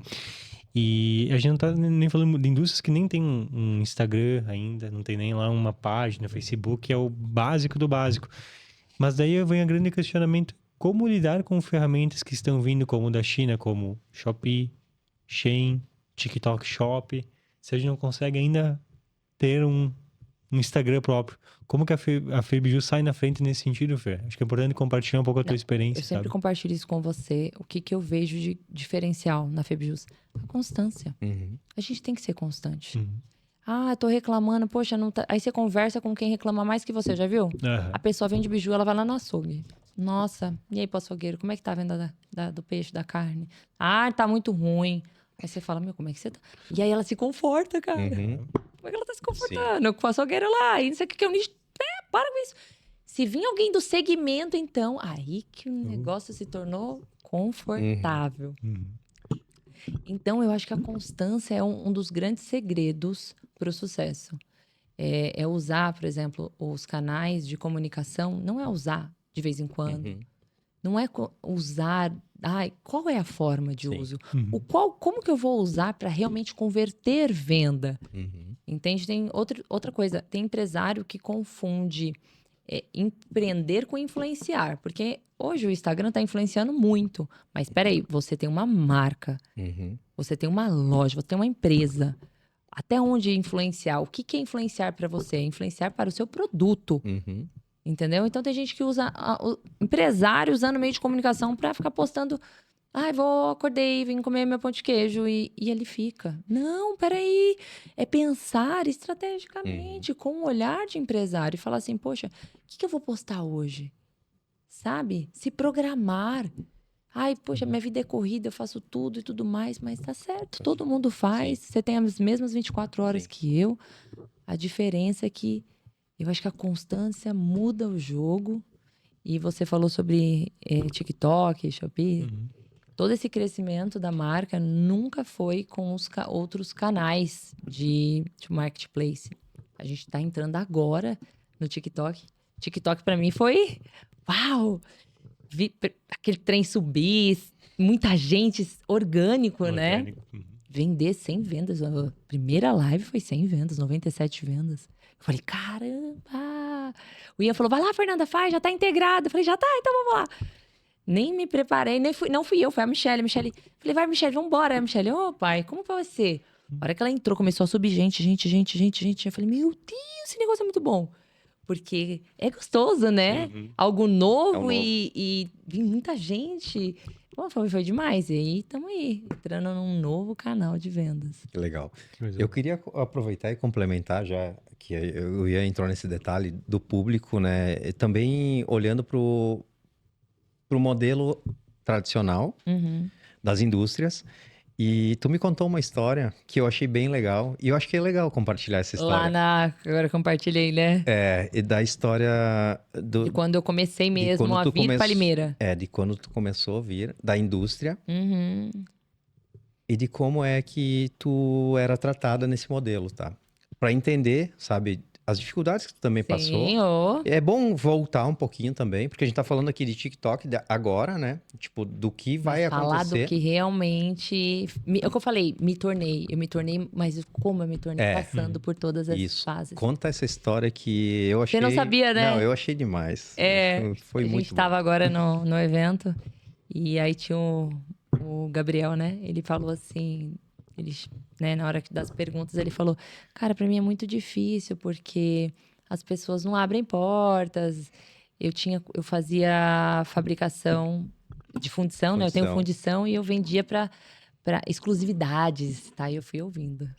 E a gente não tá nem falando de indústrias que nem tem um Instagram ainda, não tem nem lá uma página, Facebook, que é o básico do básico. Mas daí vem o grande questionamento, como lidar com ferramentas que estão vindo como da China, como Shopee, Shein, TikTok Shop, se a gente não consegue ainda ter um Instagram próprio. Como que a FEBJUS sai na frente nesse sentido, Fê? Acho que é importante compartilhar um pouco a tua experiência, Eu sempre compartilho isso com você. O que eu vejo de diferencial na FEBJUS? A constância. A gente tem que ser constante. Eu tô reclamando, poxa, não tá... Aí você conversa com quem reclama mais que você, já viu? A pessoa vende biju, ela vai lá no açougue. Nossa, e aí, pro açougueiro, como é que tá a venda do peixe, da carne? Tá muito ruim. Aí você fala, como é que você tá? E aí ela se conforta, cara. Como é que ela tá se confortando? Com o açougueiro lá, e não sei o que é um nicho. Para com isso. Se vir alguém do segmento, então, aí que o negócio se tornou confortável. Então, eu acho que a constância é um dos grandes segredos para o sucesso. É usar, por exemplo, os canais de comunicação, não é usar de vez em quando. Não é usar... qual é a forma de uso? Como que eu vou usar para realmente converter venda? Entende? Tem outra coisa. Tem empresário que confunde empreender com influenciar. Porque hoje o Instagram está influenciando muito. Mas peraí, você tem uma marca, você tem uma loja, você tem uma empresa. Até onde influenciar? O que é influenciar para você? É influenciar para o seu produto. Entendeu? Então tem gente que usa empresário usando meio de comunicação para ficar postando. Ai, acordei, vim comer meu pão de queijo e ele fica. Não, peraí. É pensar estrategicamente, com um olhar de empresário e falar assim, poxa, o que eu vou postar hoje? Sabe? Se programar. Ai, poxa, minha vida é corrida, eu faço tudo e tudo mais, mas tá certo, todo mundo faz. Sim. Você tem as mesmas 24 horas que eu. A diferença é que eu acho que a constância muda o jogo. E você falou sobre TikTok, Shopee. Todo esse crescimento da marca nunca foi com os outros canais de marketplace. A gente tá entrando agora no TikTok. TikTok para mim foi... Uau! Vi aquele trem subir, muita gente, orgânico, né? Vender 100 vendas. A primeira live foi 100 vendas, 97 vendas. Eu falei, caramba! O Ian falou, vai lá, Fernanda, faz, já tá integrado. Eu falei, já tá, então vamos lá. Nem me preparei, não fui eu, foi a Michelle. Falei, vai, Michelle, vambora. A Michelle, pai, como vai ser? A hora que ela entrou, começou a subir gente. Eu falei, meu Deus, esse negócio é muito bom. Porque é gostoso, né? Algo novo e vem muita gente. Pô, foi demais. E aí, estamos aí, entrando num novo canal de vendas. Que legal. Eu queria aproveitar e complementar, já que eu ia entrar nesse detalhe do público, né? E também olhando para o modelo tradicional das indústrias. E tu me contou uma história que eu achei bem legal. E eu acho que é legal compartilhar essa história. Agora compartilhei, né? E da história de quando eu comecei mesmo a vir para Limeira. De quando tu começou a vir da indústria. E de como é que tu era tratada nesse modelo, tá? Para entender, sabe, as dificuldades que tu também passou. É bom voltar um pouquinho também, porque a gente tá falando aqui de TikTok agora, né? Tipo, do que vai acontecer. Falar do que realmente... É o que eu falei, eu me tornei, mas como eu me tornei? Passando por todas as fases. Conta essa história que eu achei... Você não sabia, né? Não, eu achei demais. Foi muito bom. A gente tava agora no evento, e aí tinha o Gabriel, né? Ele falou assim... Né, na hora das perguntas, ele falou, cara, para mim é muito difícil, porque as pessoas não abrem portas. Eu fazia fabricação de fundição, né? Eu tenho fundição e eu vendia para exclusividades, tá? E eu fui ouvindo.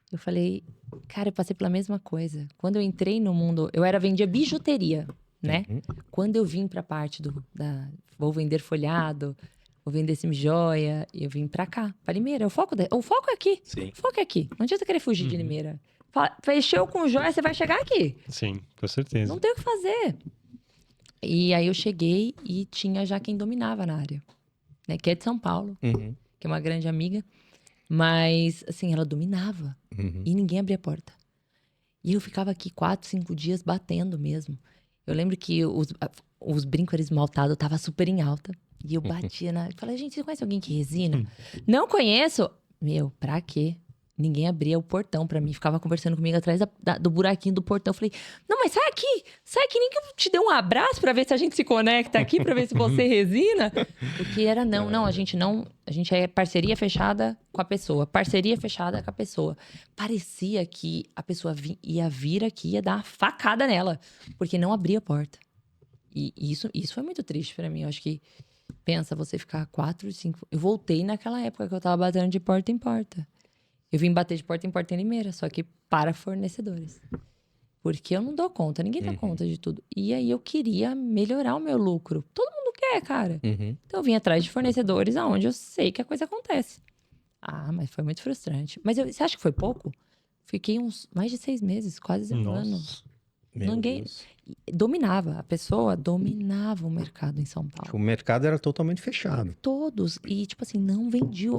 Eu falei, cara, eu passei pela mesma coisa. Quando eu entrei no mundo, vendia bijuteria, né? Quando eu vim para a parte vou vender folhado, vou vender semi-joia, e eu vim pra cá, pra Limeira. O foco é aqui. Sim. O foco é aqui. Não adianta querer fugir de Limeira. Fechou com joia, você vai chegar aqui. Sim, com certeza. Não tem o que fazer. E aí eu cheguei e tinha já quem dominava na área. Né? Que é de São Paulo, que é uma grande amiga. Mas, assim, ela dominava. E ninguém abria a porta. E eu ficava aqui 4, 5 dias batendo mesmo. Eu lembro que os brincos esmaltados tava super em alta. E eu batia Falei, gente, você conhece alguém que resina? Não conheço. Meu, pra quê? Ninguém abria o portão pra mim. Ficava conversando comigo atrás do buraquinho do portão. Eu falei, não, mas sai aqui, nem que eu te dê um abraço pra ver se a gente se conecta aqui, pra ver se você resina. Porque a gente é parceria fechada com a pessoa. Parceria fechada com a pessoa. Parecia que a pessoa ia vir aqui, ia dar uma facada nela. Porque não abria a porta. E isso foi muito triste pra mim. Eu acho que pensa, você ficar 4, 5... Eu voltei naquela época que eu tava batendo de porta em porta. Eu vim bater de porta em Limeira, só que para fornecedores. Porque eu não dou conta, ninguém dá conta de tudo. E aí eu queria melhorar o meu lucro. Todo mundo quer, cara. Então eu vim atrás de fornecedores aonde eu sei que a coisa acontece. Mas foi muito frustrante. Mas você acha que foi pouco? Fiquei mais de 6 meses, quase um ano. Ninguém dominava, a pessoa dominava o mercado em São Paulo. O mercado era totalmente fechado. Todos. E, tipo assim, não vendia.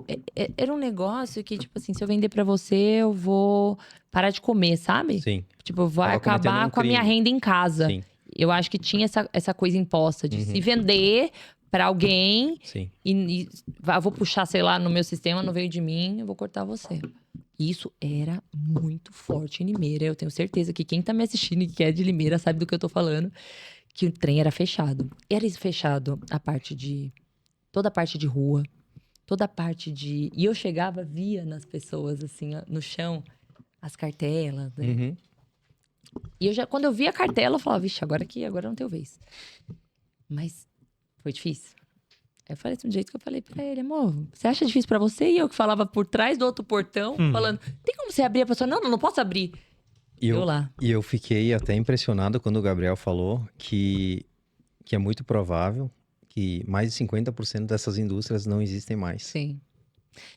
Era um negócio que, tipo assim, se eu vender pra você, eu vou parar de comer, sabe? Sim. Tipo, vai acabar com a minha renda em casa. Sim. Eu acho que tinha essa coisa imposta de se vender pra alguém. Sim. E vou puxar, sei lá, no meu sistema, não veio de mim, eu vou cortar você. E isso era muito forte em Limeira. Eu tenho certeza que quem tá me assistindo e que é de Limeira sabe do que eu tô falando. Que o trem era fechado. Era fechado toda a parte de rua, toda a parte de... E eu chegava, via nas pessoas, assim, ó, no chão, as cartelas, né? Uhum. E quando eu via a cartela, eu falava, vixe, agora não tenho vez. Mas foi difícil. Eu falei assim, do jeito que eu falei pra ele, amor, você acha difícil pra você? E eu que falava por trás do outro portão, falando, tem como você abrir? A pessoa, não posso abrir. E eu fiquei até impressionado quando o Gabriel falou que é muito provável que mais de 50% dessas indústrias não existem mais. Sim.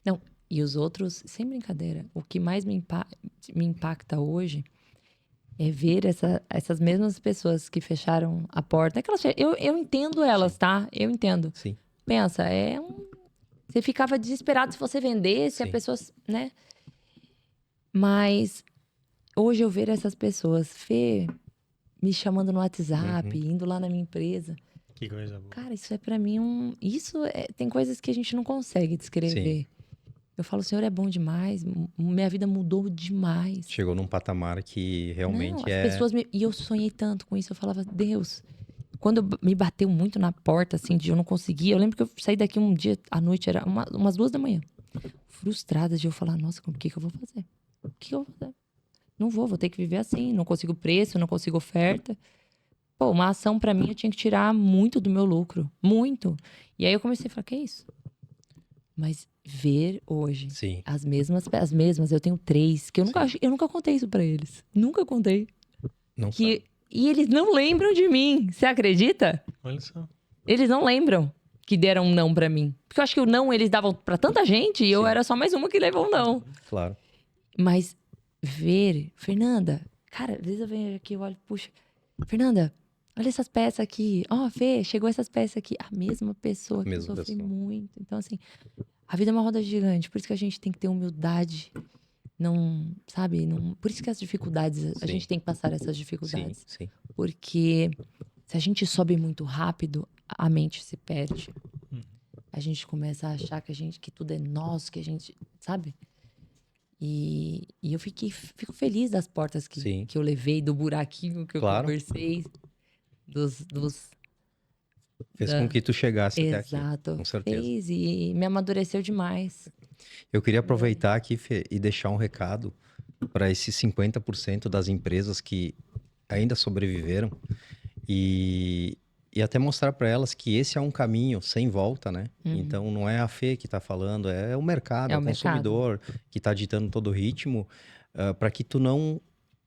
Não, e os outros, sem brincadeira, o que mais me impacta hoje é ver essas mesmas pessoas que fecharam a porta. Eu entendo elas, tá? Eu entendo. Sim. Pensa, você ficava desesperado se você vendesse, a Sim. pessoa, né? Mas hoje eu ver essas pessoas, Fê, me chamando no WhatsApp, indo lá na minha empresa. Que coisa boa. Cara, isso é pra mim tem coisas que a gente não consegue descrever. Sim. Eu falo, o Senhor é bom demais, minha vida mudou demais. Chegou num patamar que realmente Não, as pessoas e eu sonhei tanto com isso, eu falava, Deus... Quando me bateu muito na porta, assim, de eu não conseguia... Eu lembro que eu saí daqui um dia, à noite, era umas 2 da manhã. Frustrada de eu falar, nossa, o que eu vou fazer? O que eu vou fazer? Não vou ter que viver assim. Não consigo preço, não consigo oferta. Pô, uma ação pra mim, eu tinha que tirar muito do meu lucro. Muito. E aí eu comecei a falar, que é isso? Mas ver hoje, Sim. as mesmas, eu tenho 3, que eu nunca contei isso pra eles. Nunca contei. Não sabe. E eles não lembram de mim. Você acredita? Olha só. Eles não lembram que deram um não pra mim. Porque eu acho que o não eles davam pra tanta gente e eu Sim. era só mais uma que levou um não. Claro. Mas ver, Fernanda, cara, às vezes eu venho aqui e olho, puxa, Fernanda, olha essas peças aqui. Ó, Fê, chegou essas peças aqui. A mesma pessoa que eu Mesma sofri pessoa. muito. Então, assim, a vida é uma roda gigante. Por isso que a gente tem que ter humildade. Não, sabe? Não, por isso que as dificuldades, a Sim. gente tem que passar essas dificuldades. Sim. Porque se a gente sobe muito rápido, a mente se perde. A gente começa a achar que tudo é nosso, que a gente, sabe? E eu fico feliz das portas Sim. que eu levei, do buraquinho que eu Claro. conversei, Fez com que tu chegasse até aqui. Exato. Com certeza. Fez e me amadureceu demais. Eu queria aproveitar aqui, Fê, e deixar um recado para esses 50% das empresas que ainda sobreviveram e até mostrar para elas que esse é um caminho sem volta, né? Então não é a Fê que está falando, é o mercado, é o consumidor que está ditando todo o ritmo para que tu não,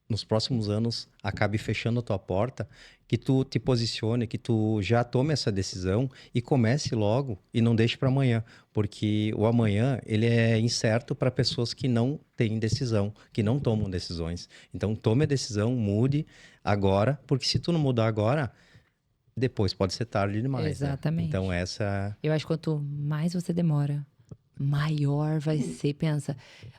nos próximos anos, acabe fechando a tua porta, que tu te posicione, que tu já tome essa decisão e comece logo e não deixe para amanhã, porque o amanhã ele é incerto para pessoas que não têm decisão, que não tomam decisões. Então tome a decisão, mude agora, porque se tu não mudar agora, depois pode ser tarde demais. Exatamente. Né? Então essa... Eu acho que quanto mais você demora, maior vai ser. Pensa,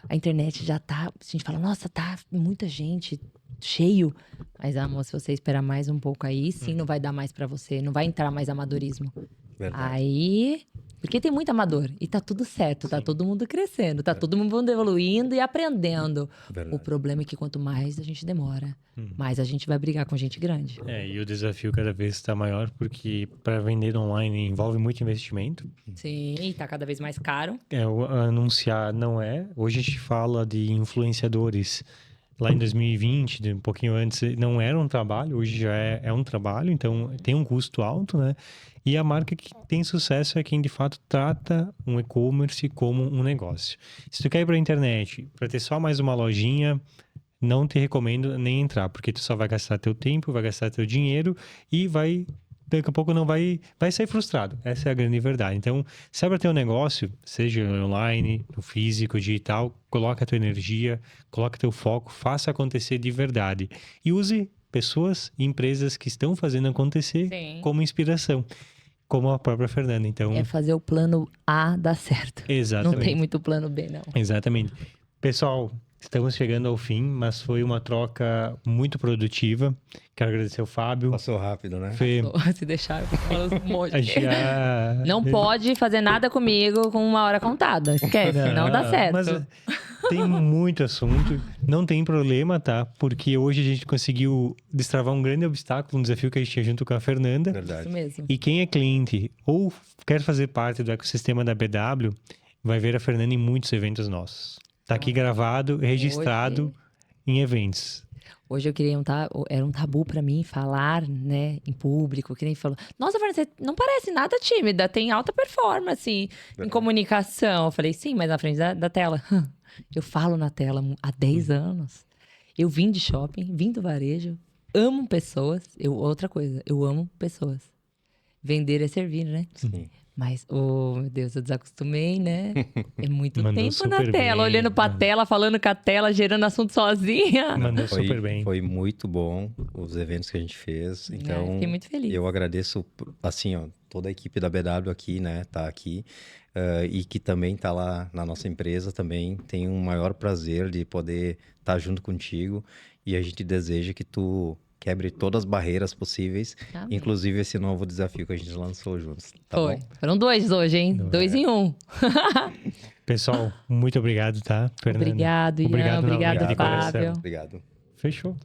a internet já tá... A gente fala, nossa, tá muita gente, cheio. Mas, amor, se você esperar mais um pouco aí, sim, não vai dar mais pra você. Não vai entrar mais amadorismo. Verdade. Aí... Porque tem muito amador. E tá tudo certo, tá todo mundo crescendo. Tá todo mundo evoluindo e aprendendo. Verdade. O problema é que quanto mais a gente demora, mais a gente vai brigar com gente grande. E o desafio cada vez está maior, porque para vender online envolve muito investimento. Sim, e tá cada vez mais caro. Anunciar não é. Hoje a gente fala de influenciadores. Lá em 2020, um pouquinho antes, não era um trabalho, hoje já é um trabalho, então tem um custo alto, né? E a marca que tem sucesso é quem de fato trata um e-commerce como um negócio. Se tu quer ir para a internet para ter só mais uma lojinha, não te recomendo nem entrar, porque tu só vai gastar teu tempo, vai gastar teu dinheiro e daqui a pouco não vai sair frustrado. Essa é a grande verdade. Então, se é para ter um negócio, seja online, no físico, digital, coloca a tua energia, coloca teu foco, faça acontecer de verdade. E use pessoas e empresas que estão fazendo acontecer como inspiração. Como a própria Fernanda. Então, é fazer o plano A dar certo. Exatamente. Não tem muito plano B, não. Exatamente. Pessoal, Estamos chegando ao fim, mas foi uma troca muito produtiva. Quero agradecer ao Fábio. Passou rápido, né? Foi... Se deixar, eu falo um monte. Já... Não pode fazer nada comigo com 1 hora contada. Esquece, não dá certo. Mas tem muito assunto. Não tem problema, tá? Porque hoje a gente conseguiu destravar um grande obstáculo, um desafio que a gente tinha junto com a Fernanda. Verdade. Isso mesmo. E quem é cliente ou quer fazer parte do ecossistema da BW, vai ver a Fernanda em muitos eventos nossos. Tá aqui gravado, registrado em eventos. Hoje eu queria era um tabu pra mim falar, né, em público, que nem falou. Nossa, Fernanda, você não parece nada tímida, tem alta performance em comunicação. Eu falei, sim, mas na frente da tela. Eu falo na tela há 10 anos. Eu vim de shopping, vim do varejo, amo pessoas. Outra coisa, eu amo pessoas. Vender é servir, né? Sim. Mas, oh, meu Deus, eu desacostumei, né? É muito Mandou tempo na super tela, bem, olhando pra tela, falando com a tela, gerando assunto sozinha. Mandou Foi, super bem. foi muito bom os eventos que a gente fez. Então, Fiquei muito feliz. eu agradeço, assim, ó, toda a equipe da BW aqui, né? Tá aqui. E que também tá lá na nossa empresa também. Tem um maior prazer de poder estar junto contigo. E a gente deseja que tu quebre todas as barreiras possíveis, Amém. inclusive esse novo desafio que a gente lançou juntos. Tá Foi. bom? Foram 2 hoje, hein? 2 em 1. Pessoal, muito obrigado, tá, Fernanda? Obrigado, Ian. Obrigado, Obrigado, de coração. Fábio. Obrigado. Fechou.